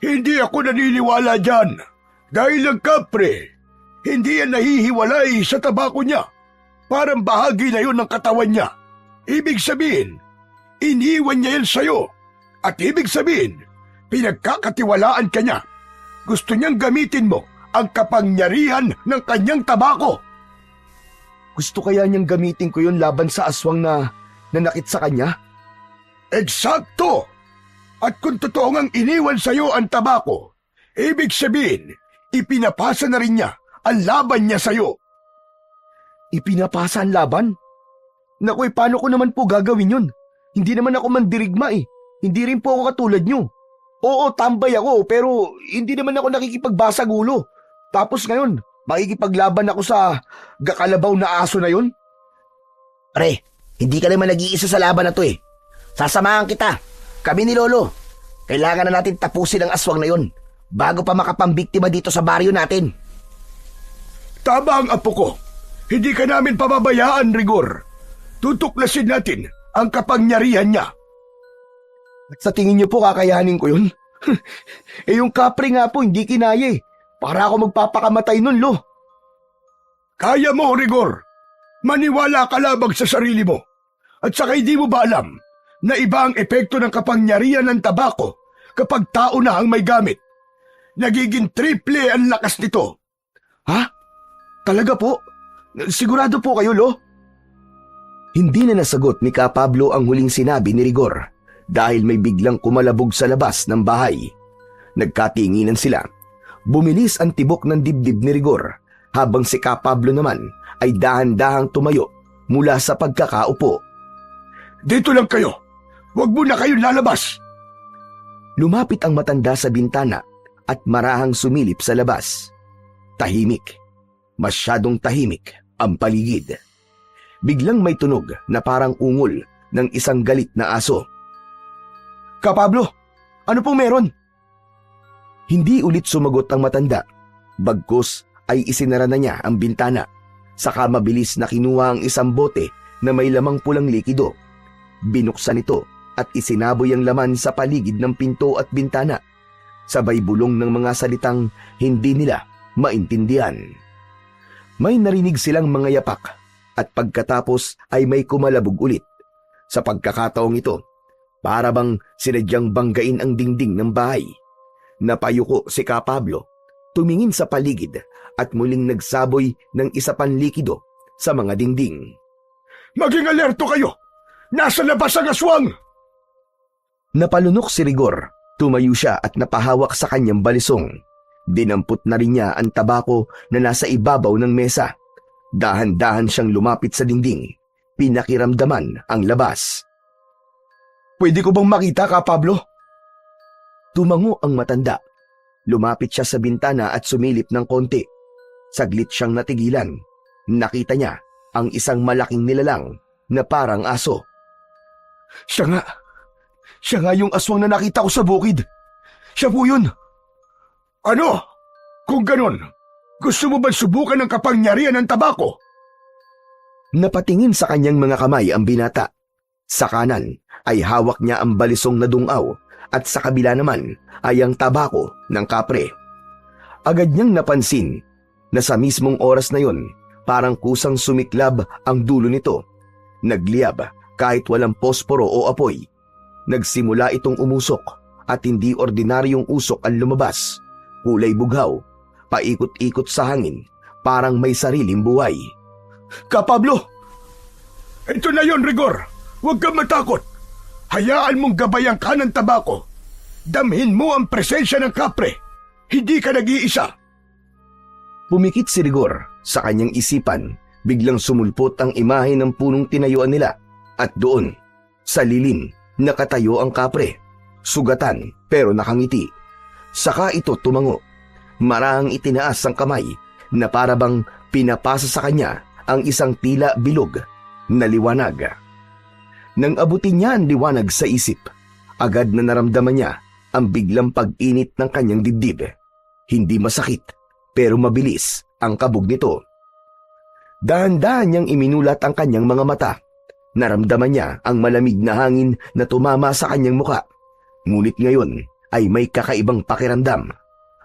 Hindi ako naniniwala dyan. Dahil ang kapre, hindi yan nahihiwalay sa tabako niya. Parang bahagi na yun ng katawan niya. Ibig sabihin, iniwan niya yan sa'yo. At ibig sabihin, pinagkakatiwalaan ka niya. Gusto niyang gamitin mo ang kapangyarihan ng kanyang tabako. Gusto kaya niyang gamitin ko yun laban sa aswang na nanakit sa kanya? Eksakto! At kung totoo ngang iniwan sa'yo ang tabako, ibig sabihin, ipinapasa na rin niya ang laban niya sa'yo. Ipinapasa ang laban? Naku, paano ko naman po gagawin yun? Hindi naman ako mandirigma eh. Hindi rin po ako katulad nyo. Oo, tambay ako, pero hindi naman ako nakikipagbasag ulo. Tapos ngayon, makikipaglaban ako sa gakalabaw na aso na yun? Pre, hindi ka naman nag-iisa sa laban na to eh. Sasamahan kita. Kami ni Lolo. Kailangan na natin tapusin ang aswang na yun bago pa makapambiktima dito sa baryo natin. Tama ang apo ko. Hindi ka namin pababayaan, Rigor. Tutuklasin natin ang kapangyarihan niya. At sa tingin niyo po kakayanin ko yun? Eh yung kapre nga po hindi kinaya eh. Para ako magpapakamatay nun, Lo. Kaya mo, Rigor. Maniwala ka lamang sa sarili mo. At saka hindi mo ba alam na iba ang epekto ng kapangyarihan ng tabako kapag tao na ang may gamit? Nagiging triple ang lakas nito. Ha? Talaga po? Sigurado po kayo, Lo? Hindi na nasagot ni Ka Pablo ang huling sinabi ni Rigor dahil may biglang kumalabog sa labas ng bahay. Nagkatinginan sila. Bumilis ang tibok ng dibdib ni Rigor habang si Ka Pablo naman ay dahan-dahang tumayo mula sa pagkakaupo. Dito lang kayo. Huwag mo na kayong lalabas. Lumapit ang matanda sa bintana at marahang sumilip sa labas. Tahimik. Masyadong tahimik ang paligid. Biglang may tunog na parang ungol ng isang galit na aso. Ka Pablo, ano pong meron? Hindi ulit sumagot ang matanda. Bagkus ay isinara na niya ang bintana. Saka mabilis na kinuha ang isang bote na may lamang pulang likido. Binuksan ito at isinaboy ang laman sa paligid ng pinto at bintana. Sabay bulong ng mga salitang hindi nila maintindihan. May narinig silang mga yapak at pagkatapos ay may kumalabog ulit. Sa pagkakataong ito, para bang sinadyang banggain ang dingding ng bahay. Napayuko si Ka Pablo, tumingin sa paligid at muling nagsaboy ng isa pang likido sa mga dingding. Maging alerto kayo! Nasa labas ang aswang! Napalunok si Rigor, tumayo siya at napahawak sa kanyang balisong. Dinampot na rin niya ang tabako na nasa ibabaw ng mesa. Dahan-dahan siyang lumapit sa dingding. Pinakiramdaman ang labas. Pwede ko bang makita, Ka Pablo? Tumango ang matanda. Lumapit siya sa bintana at sumilip ng konti. Saglit siyang natigilan. Nakita niya ang isang malaking nilalang na parang aso. Siya nga yung aswang na nakita ko sa bukid. Siya po yun. Ano? Kung ganon, gusto mo ba subukan ang kapangyarihan ng tabako? Napatingin sa kanyang mga kamay ang binata. Sa kanan ay hawak niya ang balisong na dungaw at sa kabila naman ay ang tabako ng kapre. Agad niyang napansin na sa mismong oras na yon, parang kusang sumiklab ang dulo nito. Nagliyab kahit walang posporo o apoy. Nagsimula itong umusok at hindi ordinaryong usok ang lumabas. Kulay bughaw, paikot-ikot sa hangin, parang may sariling buhay. Kapablo! Ito na yon, Rigor. Huwag kang matakot. Hayaan mong gabayan ka ng tabako. Damhin mo ang presensya ng kapre. Hindi ka nag-iisa. Pumikit si Rigor sa kanyang isipan, biglang sumulpot ang imahe ng punong tinayuan nila at doon, sa lilim, nakatayo ang kapre. Sugatan pero nakangiti. Saka ito tumango. Marahang itinaas ang kamay na para bang pinapasa sa kanya ang isang tila bilog na liwanag. Nang abutin niya ang liwanag sa isip, agad na naramdaman niya ang biglang pag-init ng kanyang dibdib. Hindi masakit, pero mabilis ang kabog nito. Dahan-dahan niyang iminulat ang kanyang mga mata. Naramdaman niya ang malamig na hangin na tumama sa kanyang muka. Ngunit ngayon ay may kakaibang pakiramdam.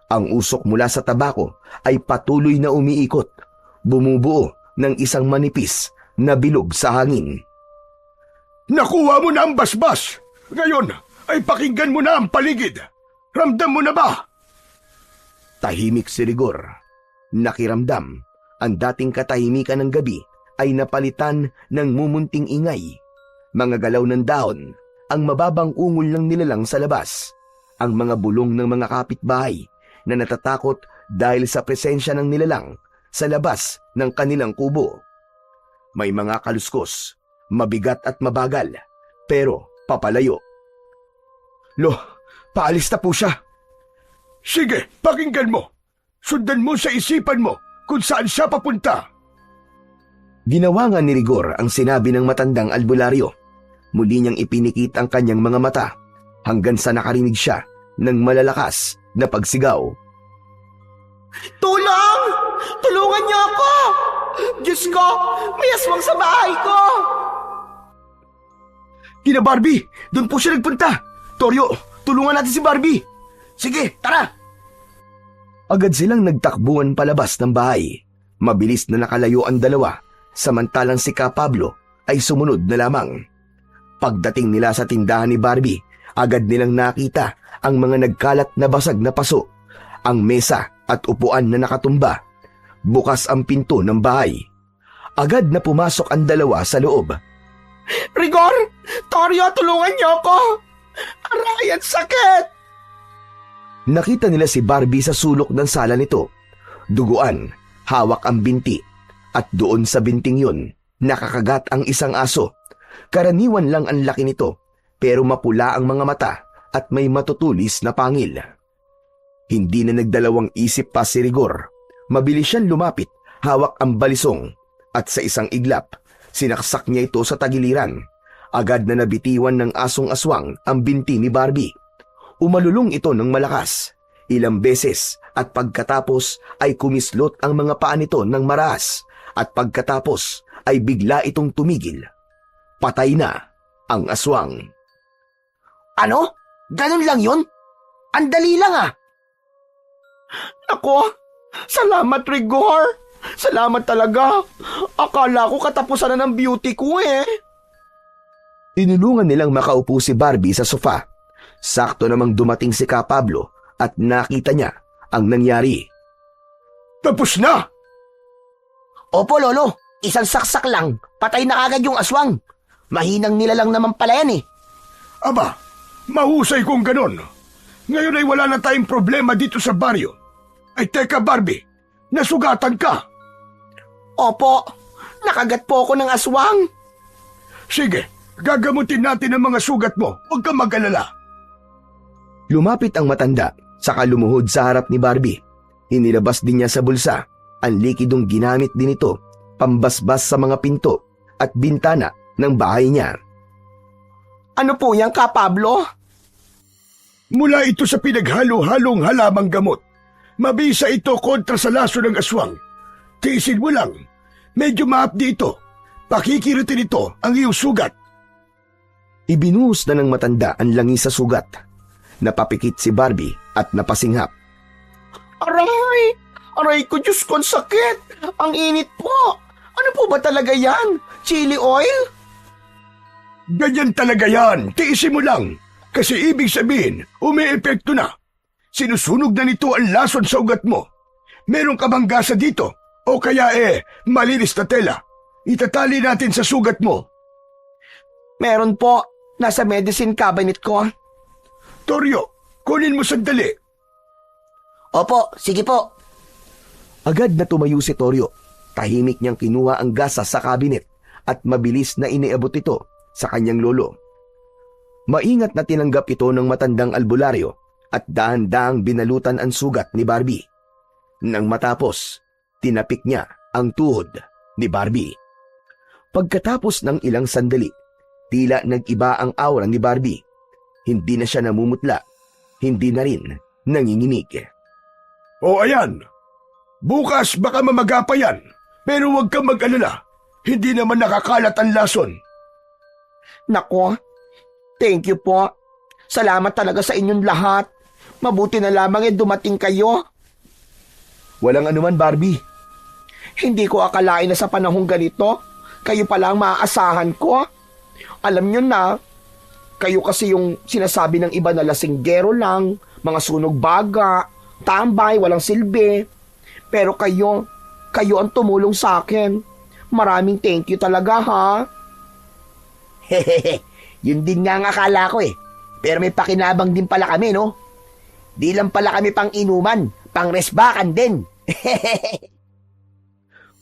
Ang usok mula sa tabako ay patuloy na umiikot, bumubuo ng isang manipis na bilog sa hangin. Nakuha mo na ang basbas. Ngayon ay pakinggan mo na ang paligid. Ramdam mo na ba? Tahimik si Rigor. Nakiramdam. Ang dating katahimikan ng gabi ay napalitan ng mumunting ingay. Mga galaw ng dahon, ang mababang ungol ng nilalang sa labas, ang mga bulong ng mga kapitbahay na natatakot dahil sa presensya ng nilalang sa labas ng kanilang kubo. May mga kaluskos, mabigat at mabagal, pero papalayo. Lo, paalis na po siya. Sige, pakinggan mo. Sundan mo sa isipan mo kung saan siya papunta. Ginawa nga ni Rigor ang sinabi ng matandang albularyo. Muli niyang ipinikit ang kanyang mga mata hanggang sa nakarinig siya ng malalakas na pagsigaw. Tulong! Tulungan niyo ako! Diyos ko, may aswang sa bahay ko! Kina Barbie, doon po siya nagpunta. Toryo, tulungan natin si Barbie. Sige, tara! Agad silang nagtakbuhan palabas ng bahay. Mabilis na nakalayo ang dalawa, samantalang si Kapablo ay sumunod na lamang. Pagdating nila sa tindahan ni Barbie, agad nilang nakita ang mga nagkalat na basag na paso, ang mesa at upuan na nakatumba. Bukas ang pinto ng bahay. Agad na pumasok ang dalawa sa loob. Rigor! Toryo, tulungan niyo ako! Aray, ang sakit! Nakita nila si Barbie sa sulok ng sala nito. Duguan, hawak ang binti, at doon sa binting yun, nakakagat ang isang aso. Karaniwan lang ang laki nito, pero mapula ang mga mata at may matutulis na pangil. Hindi na nagdalawang isip pa si Rigor. Mabilis siyang lumapit, hawak ang balisong, at sa isang iglap, sinaksak niya ito sa tagiliran. Agad na nabitiwan ng asong aswang ang binti ni Barbie. Umalulong ito ng malakas, ilang beses, at pagkatapos ay kumislot ang mga paa nito ng maras, at pagkatapos ay bigla itong tumigil. Patay na ang aswang. Ano? Ganun lang yun? Ang dali lang ah! Ako, salamat Rigor! Salamat talaga! Akala ko katapusan na ng beauty ko eh! Tinulungan nilang makaupo si Barbie sa sofa. Sakto namang dumating si Kapablo at nakita niya ang nangyari. Tapos na! Opo, Lolo. Isang saksak lang. Patay na agad yung aswang. Mahinang nila lang naman pala yan eh. Aba, mahusay kung ganon. Ngayon ay wala na tayong problema dito sa baryo. Ay teka Barbie, nasugatan ka. Opo, nakagat po ako ng aswang. Sige, gagamutin natin ang mga sugat mo. Huwag kang mag-alala. Lumapit ang matanda, saka lumuhod sa harap ni Barbie. Inilabas din niya sa bulsa ang likidong ginamit din ito, pambasbas sa mga pinto at bintana ng bahay niya. Ano po yan, Kapablo? Mula ito sa pinaghalo-halong halamang gamot. Mabisa ito kontra sa laso ng aswang. Tiisin mo lang. Medyo maapdi ito. Pakikiritin ito ang iyong sugat. Ibinuhos na ng matanda ang langis sa sugat. Napapikit si Barbie at napasinghap. Aray! Aray ko, Diyos ko, ang sakit! Ang init po! Ano po ba talaga yan? Chili oil? Ganyan talaga yan. Tiisin mo lang. Kasi ibig sabihin, umi-epekto na. Sinusunog na nito ang lason sa ugat mo. Meron ka bang gasa dito? O kaya malinis na tela. Itatali natin sa sugat mo. Meron po. Nasa medicine cabinet ko. Toryo, kunin mo sandali. Opo, sige po. Agad na tumayo si Toryo. Tahimik niyang kinuha ang gasa sa kabinet at mabilis na iniabot ito sa kanyang lolo. Maingat na tinanggap ito ng matandang albularyo at dahan-dahang binalutan ang sugat ni Barbie. Nang matapos, tinapik niya ang tuhod ni Barbie. Pagkatapos ng ilang sandali, tila nag-iba ang aura ni Barbie. Hindi na siya namumutla, hindi na rin nanginginig. O ayan, bukas baka mamaga pa yan. Pero huwag kang mag-alala. Hindi naman nakakalat ang lason. Nako, thank you po. Salamat talaga sa inyong lahat. Mabuti na lamang dumating kayo. Walang anuman, Barbie. Hindi ko akalain na sa panahong ganito, kayo pala ang maaasahan ko. Alam nyo na, kayo kasi yung sinasabi ng iba na lasinggero lang, mga sunog baga, tambay, walang silbi. Pero kayo ang tumulong sa akin. Maraming thank you talaga, ha? Hehehe, yun din nga ang akala ko Pero may pakinabang din pala kami, no? Di lang pala kami pang inuman, pang resbakan din.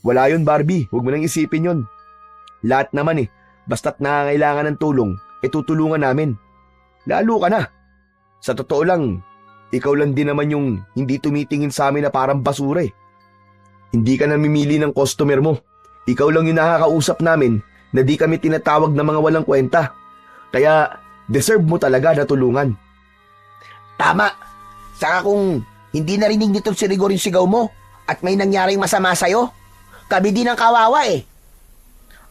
Wala yun, Barbie. Huwag mo nang isipin yun. Lahat naman basta't nangangailangan ng tulong, tutulungan namin. Lalo ka na. Sa totoo lang, ikaw lang din naman yung hindi tumitingin sa amin na parang basura Hindi ka namimili ng customer mo. Ikaw lang yung nakakausap namin na di kami tinatawag na mga walang kwenta. Kaya deserve mo talaga na tulungan. Tama. Saka kung hindi narinig nito si Rigor yung sigaw mo at may nangyaring masama sa'yo, kami din ang kawawa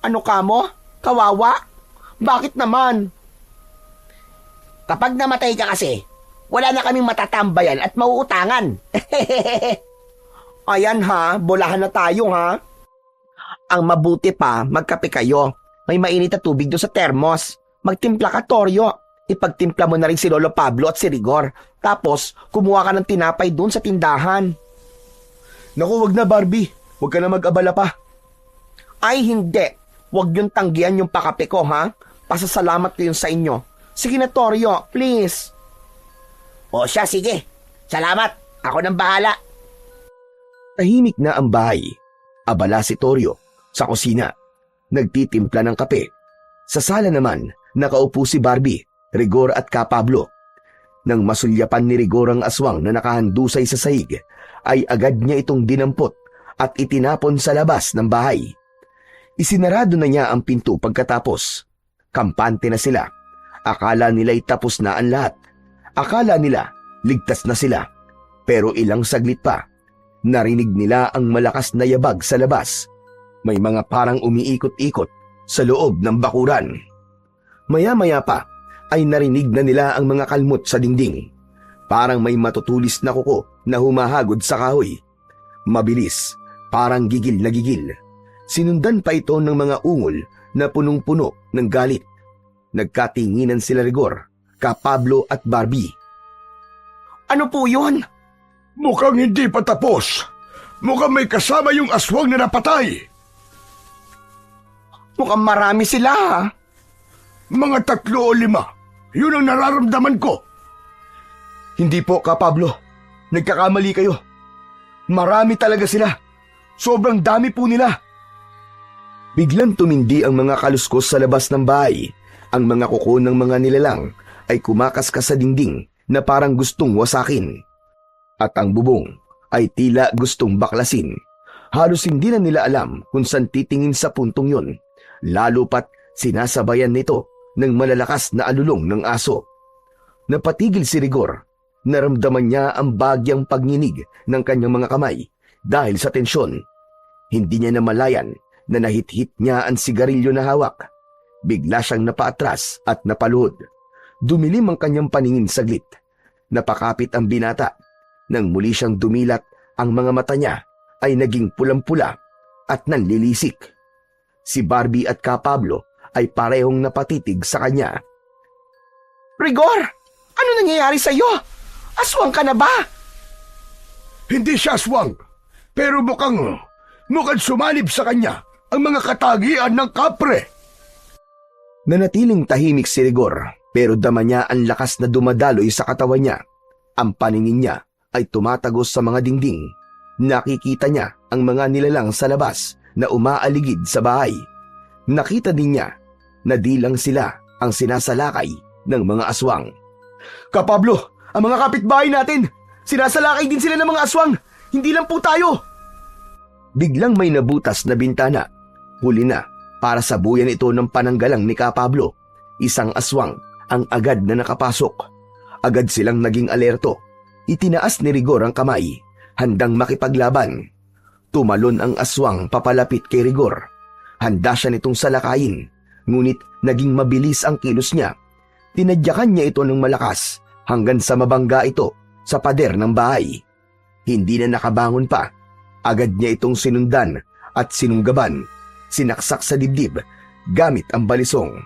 Ano ka mo? Kawawa? Bakit naman? Kapag namatay ka kasi, wala na kaming matatambayan at mauutangan. Ayan ha, bolahan na tayo ha. Ang mabuti pa, magkape kayo. May mainit na tubig doon sa termos. Magtimpla ka, Toryo. Ipagtimpla mo na rin si Lolo Pablo at si Rigor. Tapos, kumuha ka ng tinapay doon sa tindahan. Naku, wag na, Barbie. Huwag ka na mag-abala pa. Ay, hindi. Huwag yung tanggihan yung pakape ko, ha? Pasasalamat ko yun sa inyo. Sige na, Toryo, please. O siya, sige. Salamat. Ako nang bahala. Tahimik na ang bahay. Abala si Toryo sa kusina. Nagtitimpla ng kape. Sa sala naman, nakaupo si Barbie, Rigor at Ka Pablo. Nang masulyapan ni Rigor ang aswang na nakahandusay sa sahig, ay agad niya itong dinampot at itinapon sa labas ng bahay. Isinarado na niya ang pinto pagkatapos. Kampante na sila. Akala nila'y tapos na ang lahat. Akala nila ligtas na sila. Pero ilang saglit pa, narinig nila ang malakas na yabag sa labas. May mga parang umiikot-ikot sa loob ng bakuran. Maya-maya pa ay narinig na nila ang mga kalmot sa dingding. Parang may matutulis na kuko na humahagod sa kahoy. Mabilis, parang gigil na gigil. Sinundan pa ito ng mga ungol na punong-puno ng galit. Nagkatinginan sila Rigor, Ka Pablo at Barbie. Ano po yun? Mukhang hindi pa tapos. Mukhang may kasama yung aswang na napatay. Mukhang marami sila, ha? Mga 3 o 5. Yun ang nararamdaman ko. Hindi po, Ka Pablo. Nagkakamali kayo. Marami talaga sila. Sobrang dami po nila. Biglang tumindi ang mga kaluskos sa labas ng bahay. Ang mga kuko ng mga nilalang ay kumakaskas sa dingding na parang gustong wasakin. At ang bubong ay tila gustong baklasin. Halos hindi na nila alam kung saan titingin sa puntong yon. Lalo pat sinasabayan nito ng malalakas na alulong ng aso. Napatigil si Rigor. Naramdaman niya ang bagyang pagninig ng kanyang mga kamay dahil sa tensyon. Hindi niya namalayan na nahit-hit niya ang sigarilyo na hawak. Bigla siyang napaatras at napaluhod. Dumilim ang kanyang paningin saglit Napakapit ang binata. Nang muli siyang dumilat, ang mga mata niya ay naging pulang-pula at nanlilisik. Si Barbie at Kapablo ay parehong napatitig sa kanya. Rigor! Ano nangyayari sa'yo? Aswang ka na ba? Hindi siya aswang, pero mukhang sumanib sa kanya ang mga katagian ng kapre. Nanatiling tahimik si Rigor, pero dama niya ang lakas na dumadaloy sa katawan niya. Ang paningin niya ay tumatagos sa mga dingding. Nakikita niya ang mga nilalang sa labas na umaaligid sa bahay. Nakita din niya na di lang sila ang sinasalakay ng mga aswang. Kapablo, ang mga kapitbahay natin! Sinasalakay din sila ng mga aswang! Hindi lang po tayo! Biglang may nabutas na bintana. Huli na para sabuyan ito ng pananggalang ni Kapablo. Isang aswang ang agad na nakapasok. Agad silang naging alerto. Itinaas ni Rigor ang kamay, handang makipaglaban. Tumalon ang aswang papalapit kay Rigor. Handa siya nitong salakayin, ngunit naging mabilis ang kilos niya. Tinadyakan niya ito ng malakas hanggang sa mabangga ito sa pader ng bahay. Hindi na nakabangon pa. Agad niya itong sinundan at sinunggaban. Sinaksak sa dibdib gamit ang balisong.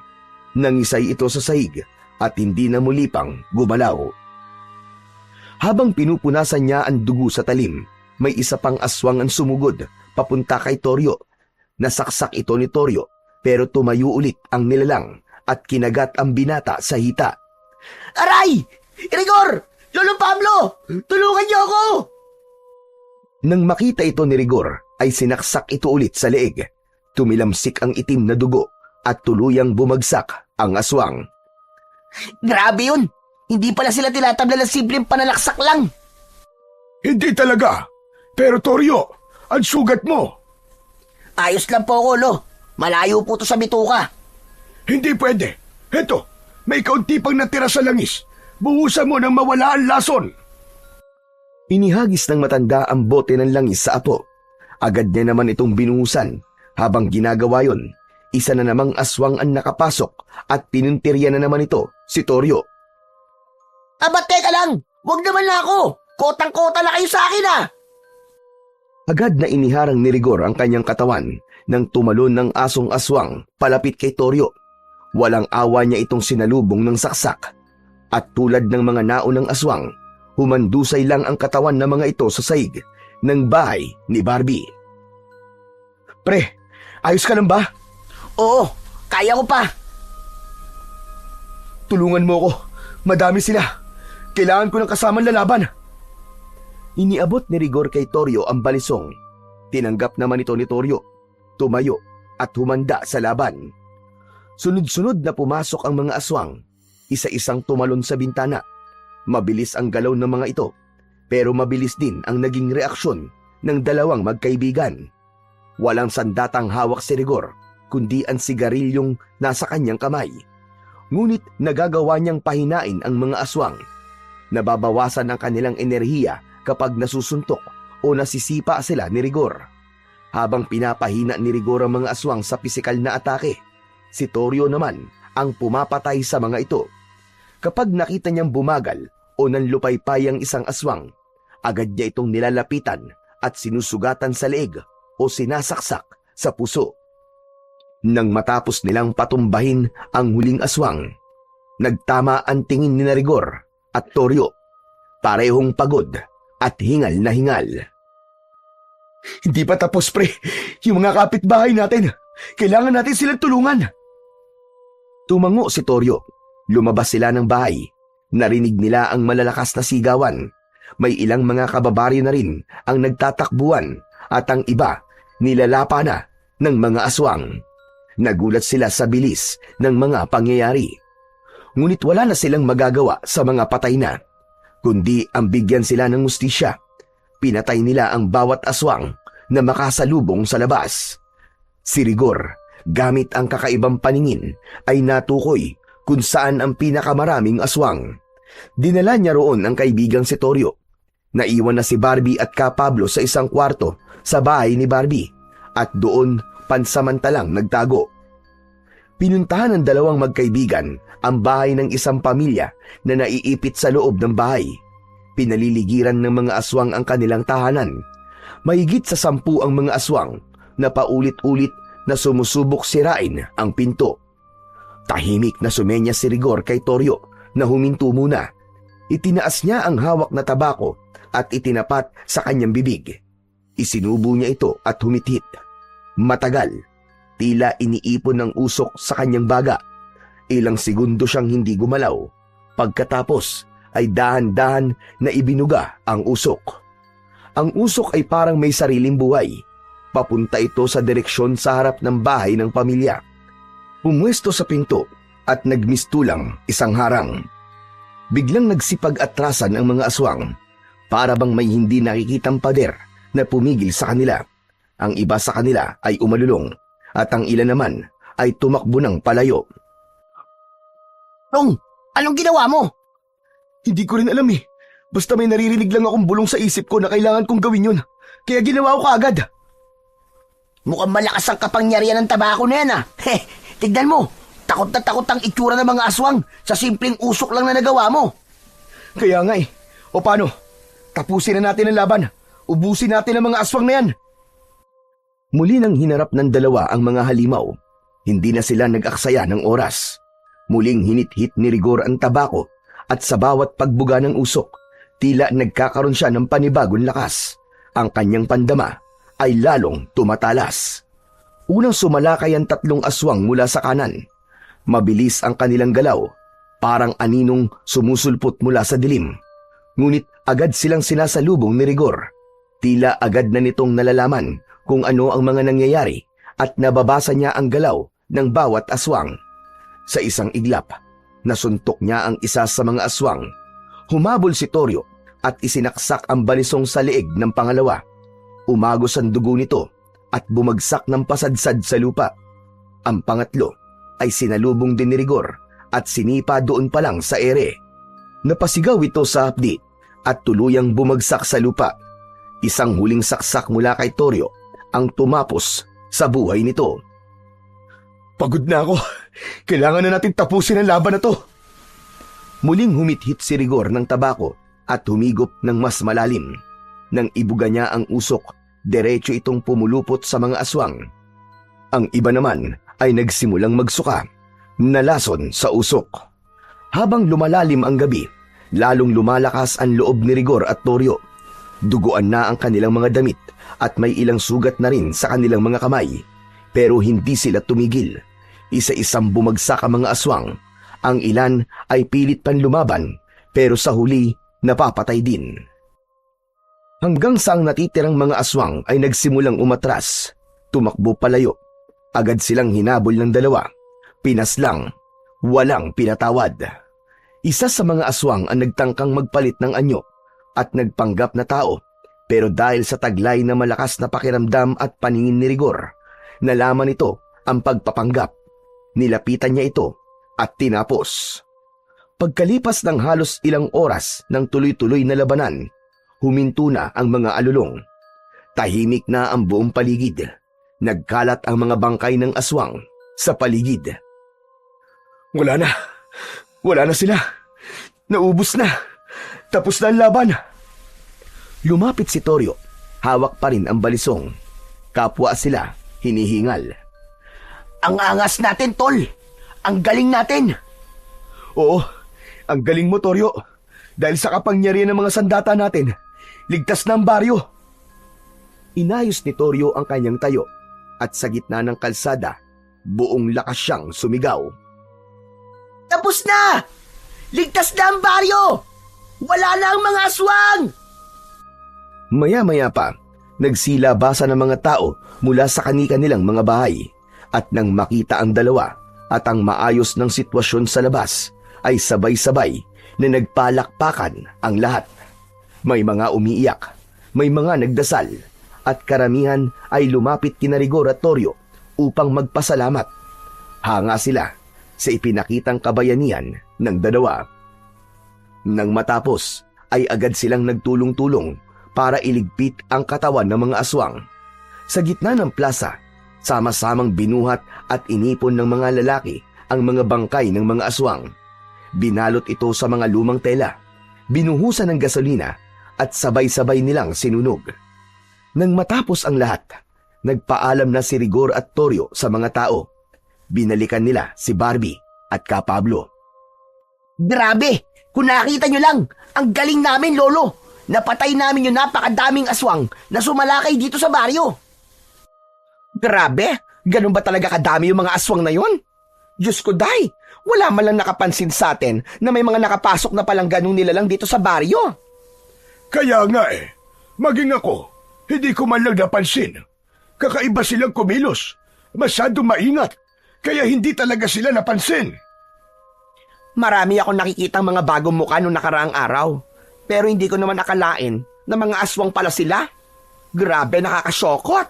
Nangisay ito sa sahig at hindi na muli pang gumalaw. Habang pinupunasan niya ang dugo sa talim, may isa pang aswang ang sumugod papunta kay Toryo. Nasaksak ito ni Toryo pero tumayo ulit ang nilalang at kinagat ang binata sa hita. Aray! Rigor! Lolo Pablo! Tulungan niyo ako! Nang makita ito ni Rigor, ay sinaksak ito ulit sa leeg. Tumilamsik ang itim na dugo at tuluyang bumagsak ang aswang. Grabe yun! Hindi pala sila tinatabla ng simpleng panalaksak lang! Hindi talaga. Pero Toryo, ang sugat mo. Ayos lang po ako, Lo. Malayo po to sa bituka. Hindi pwede. Heto, may kaunti pang natira sa langis. Buhusan mo nang mawala ang lason. Inihagis ng matanda ang bote ng langis sa apo. Agad niya naman itong binuhusan. Habang ginagawa yon, isa na namang aswang ang nakapasok at pinuntirya na naman ito si Toryo. Aba, teka lang! Huwag naman na ako! Kotang-kota na kayo sa akin, ah! Agad na iniharang ni Rigor ang kanyang katawan nang tumalon ng asong aswang palapit kay Toryo. Walang awa niya itong sinalubong ng saksak. At tulad ng mga naunang aswang, humandusay lang ang katawan ng mga ito sa saig ng bahay ni Barbie. Pre, ayos ka lang ba? Oo, kaya ko pa. Tulungan mo ko. Madami sila. Kailangan ko ng kasamang lalaban. Iniabot ni Rigor kay Toryo ang balisong. Tinanggap naman ito ni Toryo. Tumayo at humanda sa laban. Sunod-sunod na pumasok ang mga aswang. Isa-isang tumalon sa bintana. Mabilis ang galaw ng mga ito. Pero mabilis din ang naging reaksyon ng dalawang magkaibigan. Walang sandatang hawak si Rigor, kundi ang sigarilyong nasa kanyang kamay. Ngunit nagagawa niyang pahinain ang mga aswang. Nababawasan ang kanilang enerhiya kapag nasusuntok o nasisipa sila ni Rigor. Habang pinapahina ni Rigor ang mga aswang sa pisikal na atake, si Toryo naman ang pumapatay sa mga ito. Kapag nakita niyang bumagal o nanlupaypay ang isang aswang, agad niya itong nilalapitan at sinusugatan sa leeg o sinasaksak sa puso. Nang matapos nilang patumbahin ang huling aswang, nagtama ang tingin ni Rigor at Toryo. Parehong pagod at hingal na hingal. Hindi pa tapos, pre. Yung mga kapitbahay natin. Kailangan natin silang tulungan. Tumango si Toryo. Lumabas sila ng bahay. Narinig nila ang malalakas na sigawan. May ilang mga kababaryo na rin ang nagtatakbuhan at ang iba nilalapa na ng mga aswang. Nagulat sila sa bilis ng mga pangyayari. Ngunit wala na silang magagawa sa mga patay na, kundi ang bigyan sila ng hustisya. Pinatay nila ang bawat aswang na makasalubong sa labas. Si Rigor, gamit ang kakaibang paningin, ay natukoy kung saan ang pinakamaraming aswang. Dinala niya roon ang kaibigang si Toryo. Naiwan na si Barbie at Kapablo sa isang kwarto sa bahay ni Barbie at doon pansamantalang nagtago. Pinuntahan ng dalawang magkaibigan ang bahay ng isang pamilya na naiipit sa loob ng bahay. Pinaliligiran ng mga aswang ang kanilang tahanan. Mahigit sa 10 ang mga aswang na paulit-ulit na sumusubok sirain ang pinto. Tahimik na sumenya si Rigor kay Toryo na huminto muna. Itinaas niya ang hawak na tabako at itinapat sa kanyang bibig. Isinubo niya ito at humithit. Matagal. Tila iniipon ng usok sa kanyang baga. Ilang segundo siyang hindi gumalaw. Pagkatapos ay dahan-dahan na ibinuga ang usok. Ang usok ay parang may sariling buhay. Papunta ito sa direksyon sa harap ng bahay ng pamilya. Pumwesto sa pinto at nagmistulang isang harang. Biglang nagsipag-atrasan ang mga aswang. Para bang may hindi nakikitang pader na pumigil sa kanila. Ang iba sa kanila ay umalulong. At ang ilan naman ay tumakbo ng palayo. Tong, anong ginawa mo? Hindi ko rin alam eh. Basta may naririnig lang akong bulong sa isip ko na kailangan kong gawin yun. Kaya ginawa ko kaagad. Mukhang malakas ang kapangyarihan ng tabako na yan ah. Tignan mo, takot na takot ang itsura ng mga aswang sa simpleng usok lang na nagawa mo. Kaya nga eh. O paano? Tapusin na natin ang laban. Ubusin natin ang mga aswang na yan. Muli nang hinarap ng dalawa ang mga halimaw. Hindi na sila nag-aksaya ng oras. Muling hinit-hit ni Rigor ang tabako at sa bawat pagbuga ng usok, tila nagkakaroon siya ng panibagong lakas. Ang kanyang pandama ay lalong tumatalas. Unang sumalakay ang 3 aswang mula sa kanan. Mabilis ang kanilang galaw, parang aninong sumusulpot mula sa dilim. Ngunit agad silang sinasalubong ni Rigor. Tila agad na nitong nalalaman kung ano ang mga nangyayari at nababasa niya ang galaw ng bawat aswang. Sa isang iglap, nasuntok niya ang isa sa mga aswang. Humabol si Toryo at isinaksak ang balisong sa leeg ng pangalawa. Umagos ang dugo nito at bumagsak ng pasadsad sa lupa. Ang pangatlo ay sinalubong din ni Rigor at sinipa doon pa lang sa ere. Napasigaw ito sa hapdi at tuluyang bumagsak sa lupa. Isang huling saksak mula kay Toryo ang tumapos sa buhay nito. Pagod na ako. Kailangan na natin tapusin ang laban na to. Muling humithit si Rigor ng tabako at humigop ng mas malalim. Nang ibuga niya ang usok, diretso itong pumulupot sa mga aswang. Ang iba naman ay nagsimulang magsuka, nalason sa usok. Habang lumalalim ang gabi, lalong lumalakas ang loob ni Rigor at Toryo. Duguan na ang kanilang mga damit at may ilang sugat na rin sa kanilang mga kamay. Pero hindi sila tumigil. Isa-isang bumagsak ang mga aswang. Ang ilan ay pilit pan lumaban, pero sa huli napapatay din. Hanggang sa ang natitirang mga aswang ay nagsimulang umatras, tumakbo palayo. Agad silang hinabol ng dalawa. Pinaslang, walang pinatawad. Isa sa mga aswang ang nagtangkang magpalit ng anyo at nagpanggap na tao. Pero dahil sa taglay na malakas na pakiramdam at paningin ni Rigor, nalaman nito ang pagpapanggap. Nilapitan niya ito at tinapos. Pagkalipas ng halos ilang oras ng tuloy-tuloy na labanan, huminto na ang mga alulong. Tahimik na ang buong paligid. Nagkalat ang mga bangkay ng aswang sa paligid. Wala na sila. Naubos na. Tapos na ang laban. Lumapit si Toryo. Hawak pa rin ang balisong. Kapwa sila hinihingal. Ang angas natin, Tol. Ang galing natin. Oo, ang galing mo, Toryo. Dahil sa kapangyarihan ng mga sandata natin, ligtas na ang baryo. Inayos ni Toryo ang kanyang tayo at sa gitna ng kalsada, buong lakas siyang sumigaw. Tapos na! Ligtas na ang baryo! Wala na ang mga aswang! Maya-maya pa, nagsilabasa ng mga tao mula sa kani-kanilang mga bahay at nang makita ang dalawa at ang maayos ng sitwasyon sa labas, ay sabay-sabay na nagpalakpakan ang lahat. May mga umiiyak, may mga nagdasal, at karamihan ay lumapit kina Rigor at Toryo upang magpasalamat. Hanga sila sa ipinakitang kabayanihan ng dalawa. Nang matapos, ay agad silang nagtulong-tulong para iligpit ang katawan ng mga aswang. Sa gitna ng plaza, Sama-samang binuhat at inipon ng mga lalaki ang mga bangkay ng mga aswang. Binalot ito sa mga lumang tela, binuhusan ng gasolina at sabay-sabay nilang sinunog. Nang matapos ang lahat, nagpaalam na si Rigor at Toryo sa mga tao. Binalikan nila si Barbie at ka Pablo. Grabe! Kung nakita nyo lang, ang galing namin, Lolo! Napatay namin yung napakadaming aswang na sumalakay dito sa baryo. Grabe! Ganun ba talaga kadami yung mga aswang na yon? Diyos ko, Day! Wala man lang nakapansin sa atin na may mga nakapasok na palang ganun nila lang dito sa baryo. Kaya nga maging ako, hindi ko man lang napansin. Kakaiba silang kumilos, masyadong maingat, kaya hindi talaga sila napansin. Marami akong nakikitang mga bagong mukha noong nakaraang araw. Pero hindi ko naman akalain na mga aswang pala sila. Grabe, nakakasyokot.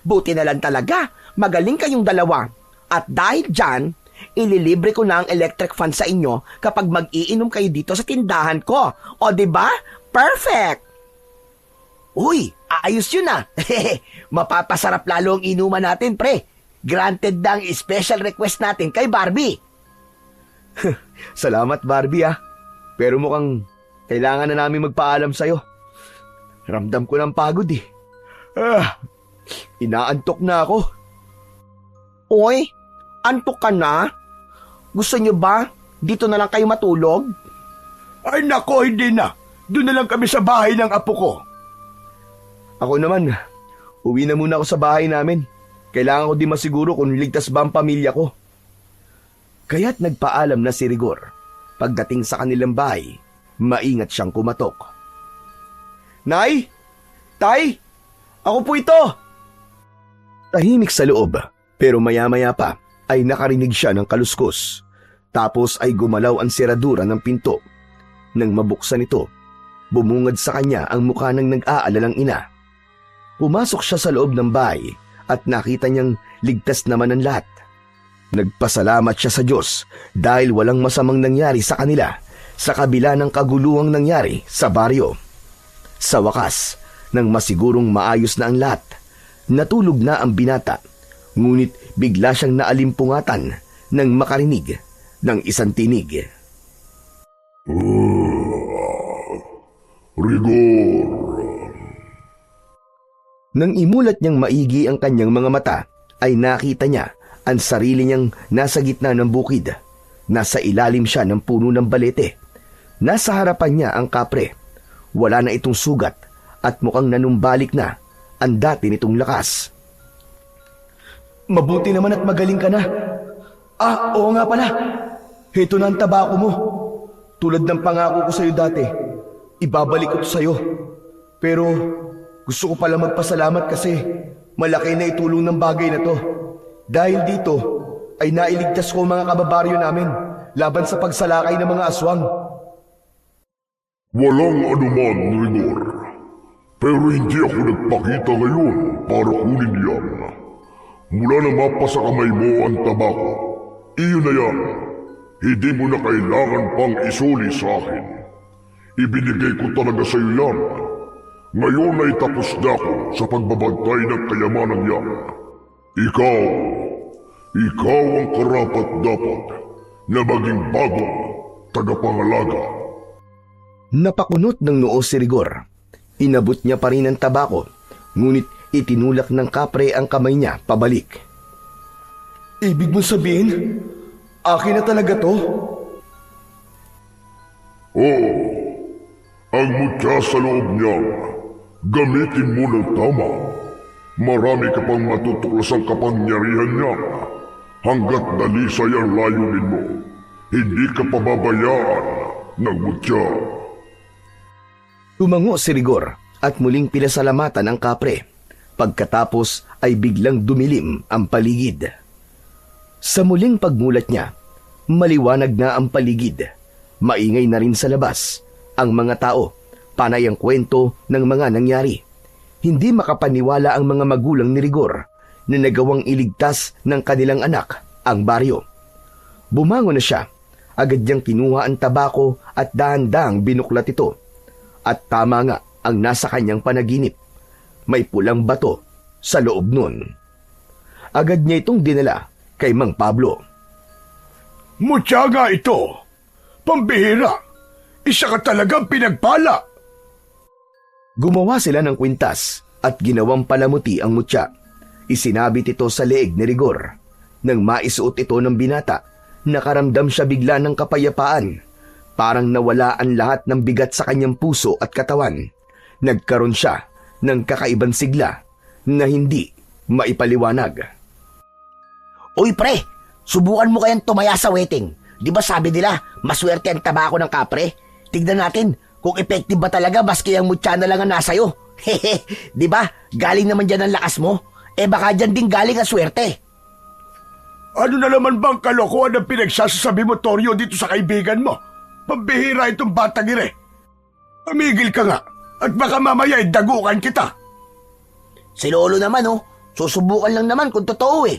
Buti na lang talaga, magaling kayong dalawa. At dahil dyan, ililibre ko na ang electric fan sa inyo kapag mag-iinom kayo dito sa tindahan ko. O diba? Perfect! Uy, aayos yun ah. Mapapasarap lalo ang inuman natin, pre. Granted na ang special request natin kay Barbie. Salamat, Barbie ah. Pero mukhang kailangan na namin magpaalam sa'yo. Ramdam ko ng pagod eh. Inaantok na ako. Uy, antok ka na? Gusto nyo ba dito na lang kayo matulog? Ay nako, hindi na. Doon na lang kami sa bahay ng apo ko. Ako naman, uwi na muna ako sa bahay namin. Kailangan ko din masiguro kung ligtas ba ang pamilya ko. Kaya't nagpaalam na si Rigor. Pagdating sa kanilang bahay, maingat siyang kumatok. Nay! Tay! Ako po ito! Tahimik sa loob, pero maya-maya pa ay nakarinig siya ng kaluskos. Tapos ay gumalaw ang seradura ng pinto. Nang mabuksan ito, bumungad sa kanya ang mukha ng nag-aalalang ina. Pumasok siya sa loob ng bahay at nakita niyang ligtas naman ang lahat. Nagpasalamat siya sa Diyos dahil walang masamang nangyari sa kanila sa kabila ng kaguluhang nangyari sa baryo. Sa wakas, nang masigurong maayos na ang lahat, natulog na ang binata, ngunit bigla siyang naalimpungatan nang makarinig ng isang tinig. Rigor! Nang imulat niyang maigi ang kanyang mga mata, ay nakita niya ang sarili niyang nasa gitna ng bukid. Nasa ilalim siya ng puno ng balete. Nasa harapan niya ang kapre. Wala na itong sugat at mukhang nanumbalik na ang dati nitong lakas. Mabuti naman at magaling ka na. Oo nga pala. Heto na ang tabako mo. Tulad ng pangako ko sa iyo dati, ibabalik ko to sa iyo. Pero gusto ko pala magpasalamat kasi malaki na itulong ng bagay na to. Dahil dito ay nailigtas ko ang mga kababaryo namin laban sa pagsalakay ng mga aswang. Walang anuman, Rigor. Pero hindi ako nagpakita ngayon para kunin yan. Mula na mapasa kamay mo ang tabako, iyon na yan. Hindi mo na kailangan pang isuli sa akin. Ibinigay ko talaga sa iyo yan. Ngayon ay tapos na ako sa pagbabantay ng kayamanan yan. Ikaw ang karapat-dapat na maging bagong tagapangalaga. Napakunot ng noo si Rigor. Inabot niya pa rin ang tabako, ngunit itinulak ng kapre ang kamay niya pabalik. Ibig mo sabihin, akin na talaga to? Oo, ang mutya sa loob niya, gamitin mo ng tama. Marami ka pang matutuklasang kapangyarihan niya. Hanggat dalisay ang layunin mo, hindi ka pababayaan ng mutya. Tumango si Rigor at muling pinasalamatan ang kapre. Pagkatapos ay biglang dumilim ang paligid. Sa muling pagmulat niya, maliwanag na ang paligid. Maingay na rin sa labas. Ang mga tao, panay ang kwento ng mga nangyari. Hindi makapaniwala ang mga magulang ni Rigor na nagawang iligtas ng kanilang anak, ang baryo. Bumangon na siya. Agad niyang kinuha ang tabako at dahan-dahang binuklat ito. At tama nga ang nasa kanyang panaginip. May pulang bato sa loob nun. Agad niya itong dinala kay Mang Pablo. Mutya nga ito. Pambihira. Isa ka talagang pinagpala. Gumawa sila ng kwintas at ginawang palamuti ang mutya. Isinabit ito sa leeg ni Rigor. Nang maisuot ito ng binata, nakaramdam siya bigla ng kapayapaan. Parang nawala ang lahat ng bigat sa kanyang puso at katawan. Nagkaroon siya ng kakaibang sigla na hindi maipaliwanag. Uy pre, subukan mo kayang tumaya sa wedding. Di ba sabi nila, maswerte ang tabako ng kapre? Tignan natin kung effective ba talaga maski ang mutya na lang ang nasayo. Hehe, di ba? Galing naman dyan ang lakas mo. Baka dyan din galing ang swerte. Ano na naman bang kalokohan ang pinagsasasabi mo, Toryo, dito sa kaibigan mo? Pambihira itong batang ire. Pamigil ka nga at baka mamaya dagukan kita. Si Lolo naman susubukan lang naman kung totoo eh.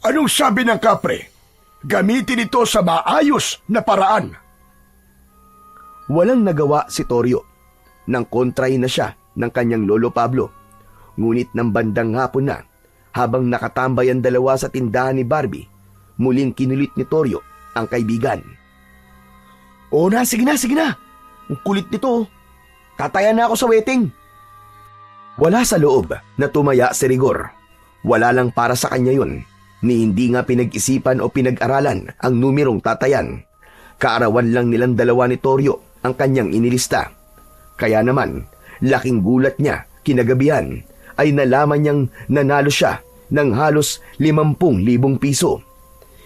Anong sabi ng kapre? Gamitin ito sa maayos na paraan. Walang nagawa si Toryo. Nang kontray na siya ng kanyang lolo Pablo. Ngunit ng bandang hapon na, habang nakatambay ang dalawa sa tindahan ni Barbie, muling kinulit ni Toryo ang kaibigan. O na, sige na. Ang kulit nito. Tataya na ako sa wedding. Wala sa loob na tumaya si Rigor. Wala lang para sa kanya yun. Ni hindi nga pinag-isipan o pinag-aralan ang numerong tatayan. Kaarawan lang nilang dalawa ni Toryo ang kanyang inilista. Kaya naman, laking gulat niya kinagabihan ay nalaman niyang nanalo siya ng halos 50,000 piso.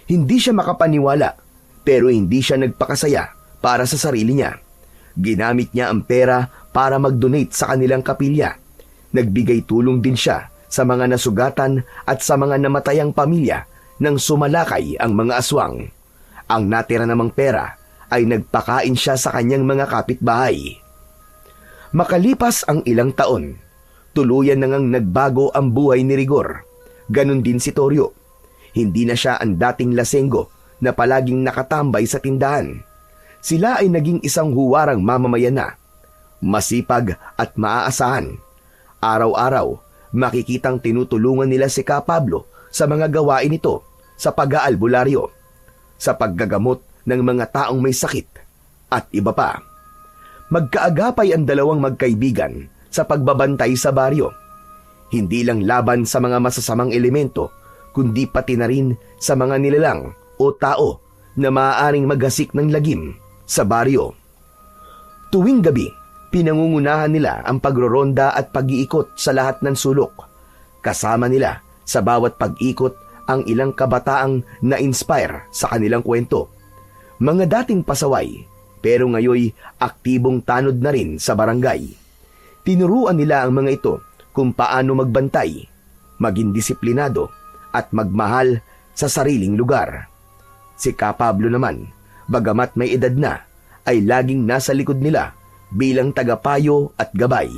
Hindi siya makapaniwala pero hindi siya nagpakasaya para sa sarili niya. Ginamit niya ang pera para mag-donate sa kanilang kapilya. Nagbigay tulong din siya sa mga nasugatan at sa mga namatayang pamilya nang sumalakay ang mga aswang. Ang natira namang pera ay nagpakain siya sa kanyang mga kapitbahay. Makalipas ang ilang taon, tuluyan na ngang nagbago ang buhay ni Rigor. Ganon din si Toryo. Hindi na siya ang dating lasenggo na palaging nakatambay sa tindahan. Sila ay naging isang huwarang mamamayan na. Masipag at maaasahan. Araw-araw, makikitang tinutulungan nila si Ka Pablo sa mga gawain nito sa pag-aalbularyo, sa paggagamot ng mga taong may sakit at iba pa. Magkaagapay ang dalawang magkaibigan sa pagbabantay sa baryo. Hindi lang laban sa mga masasamang elemento, kundi pati na rin sa mga nilalang o tao na maaaring maghasik ng lagim sa baryo. Tuwing gabi, pinangungunahan nila ang pagroronda at pag-iikot sa lahat ng sulok. Kasama nila sa bawat pag-ikot ang ilang kabataang na-inspire sa kanilang kwento. Mga dating pasaway, pero ngayoy aktibong tanod na rin sa barangay. Tinuruan nila ang mga ito kung paano magbantay, maging disiplinado at magmahal sa sariling lugar. Si Ka Pablo naman, bagamat may edad na, ay laging nasa likod nila bilang tagapayo at gabay.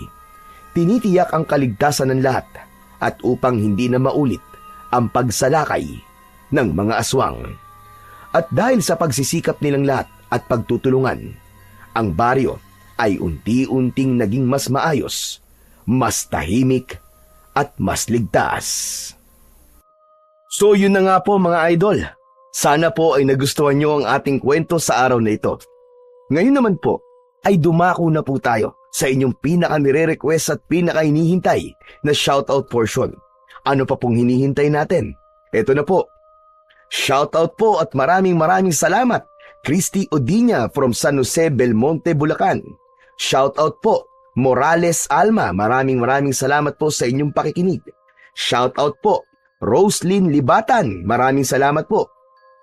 Tinitiyak ang kaligtasan ng lahat at upang hindi na maulit ang pagsalakay ng mga aswang. At dahil sa pagsisikap nilang lahat at pagtutulungan, ang baryo ay unti-unting naging mas maayos, mas tahimik at mas ligtas. So yun na nga po mga idol. Sana po ay nagustuhan nyo ang ating kwento sa araw na ito. Ngayon naman po ay dumako na po tayo sa inyong pinaka-nire-request at pinaka-hinihintay na shoutout portion. Ano pa pong hinihintay natin? Ito na po. Shoutout po at maraming salamat Christy Odiña from San Jose, Belmonte, Bulacan. Shoutout po Morales Alma, maraming salamat po sa inyong pakikinig. Shoutout po Roslyn Libatan, maraming salamat po.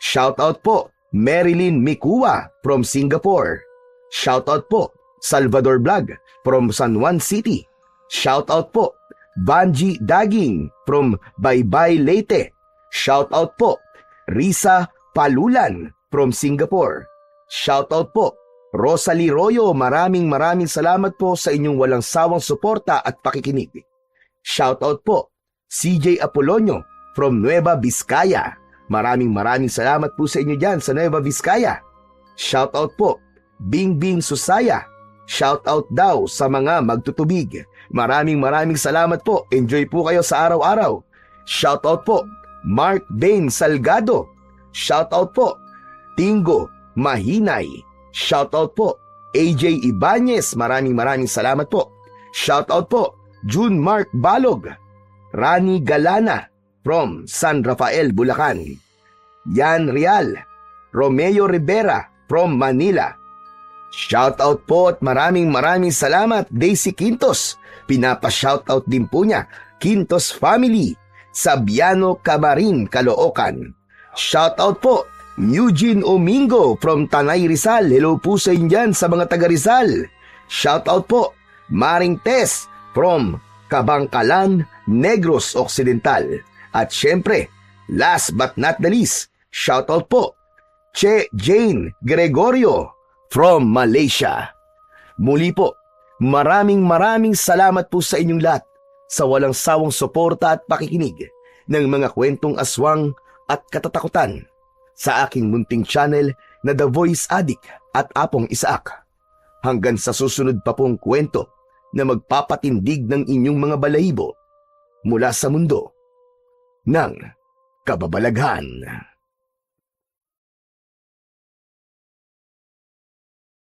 Shoutout po Marilyn Mikua from Singapore. Shoutout po Salvador Vlog from San Juan City. Shoutout po Banji Daging from Baybay, Leyte. Shoutout po Risa Palulan from Singapore. Shoutout po Rosalie Royo, maraming salamat po sa inyong walang sawang suporta at pakikinig. Shoutout po CJ Apolonio from Nueva Vizcaya. Maraming salamat po sa inyo dyan sa Nueva Vizcaya. Shoutout po Bingbing Susaya. Shoutout daw sa mga magtutubig. Maraming salamat po. Enjoy po kayo sa araw-araw. Shoutout po, Mark Bain Salgado. Shoutout po, Tingo Mahinay. Shoutout po, AJ Ibanez. Maraming salamat po. Shoutout po, June Mark Balog. Rani Galana from San Rafael, Bulacan. Yan Real. Romeo Rivera from Manila. Shoutout po at maraming salamat, Daisy Quintos. Pinapa-shoutout din po niya, Quintos Family, Sabiano Camarin, Caloocan. Shoutout po, Eugene Omingo from Tanay Rizal. Hello po sa inyo dyan sa mga taga Rizal. Shoutout po, Maring Tess from Kabangkalan, Negros Occidental. At syempre, last but not the least, shoutout po, Che Jane Gregorio from Malaysia. Muli po, maraming salamat po sa inyong lahat sa walang sawang suporta at pakikinig ng mga kwentong aswang at katatakutan sa aking munting channel na The Voice Addict at Apong Isaak. Hanggang sa susunod pa pong kwento na magpapatindig ng inyong mga balahibo mula sa mundo ng kababalaghan.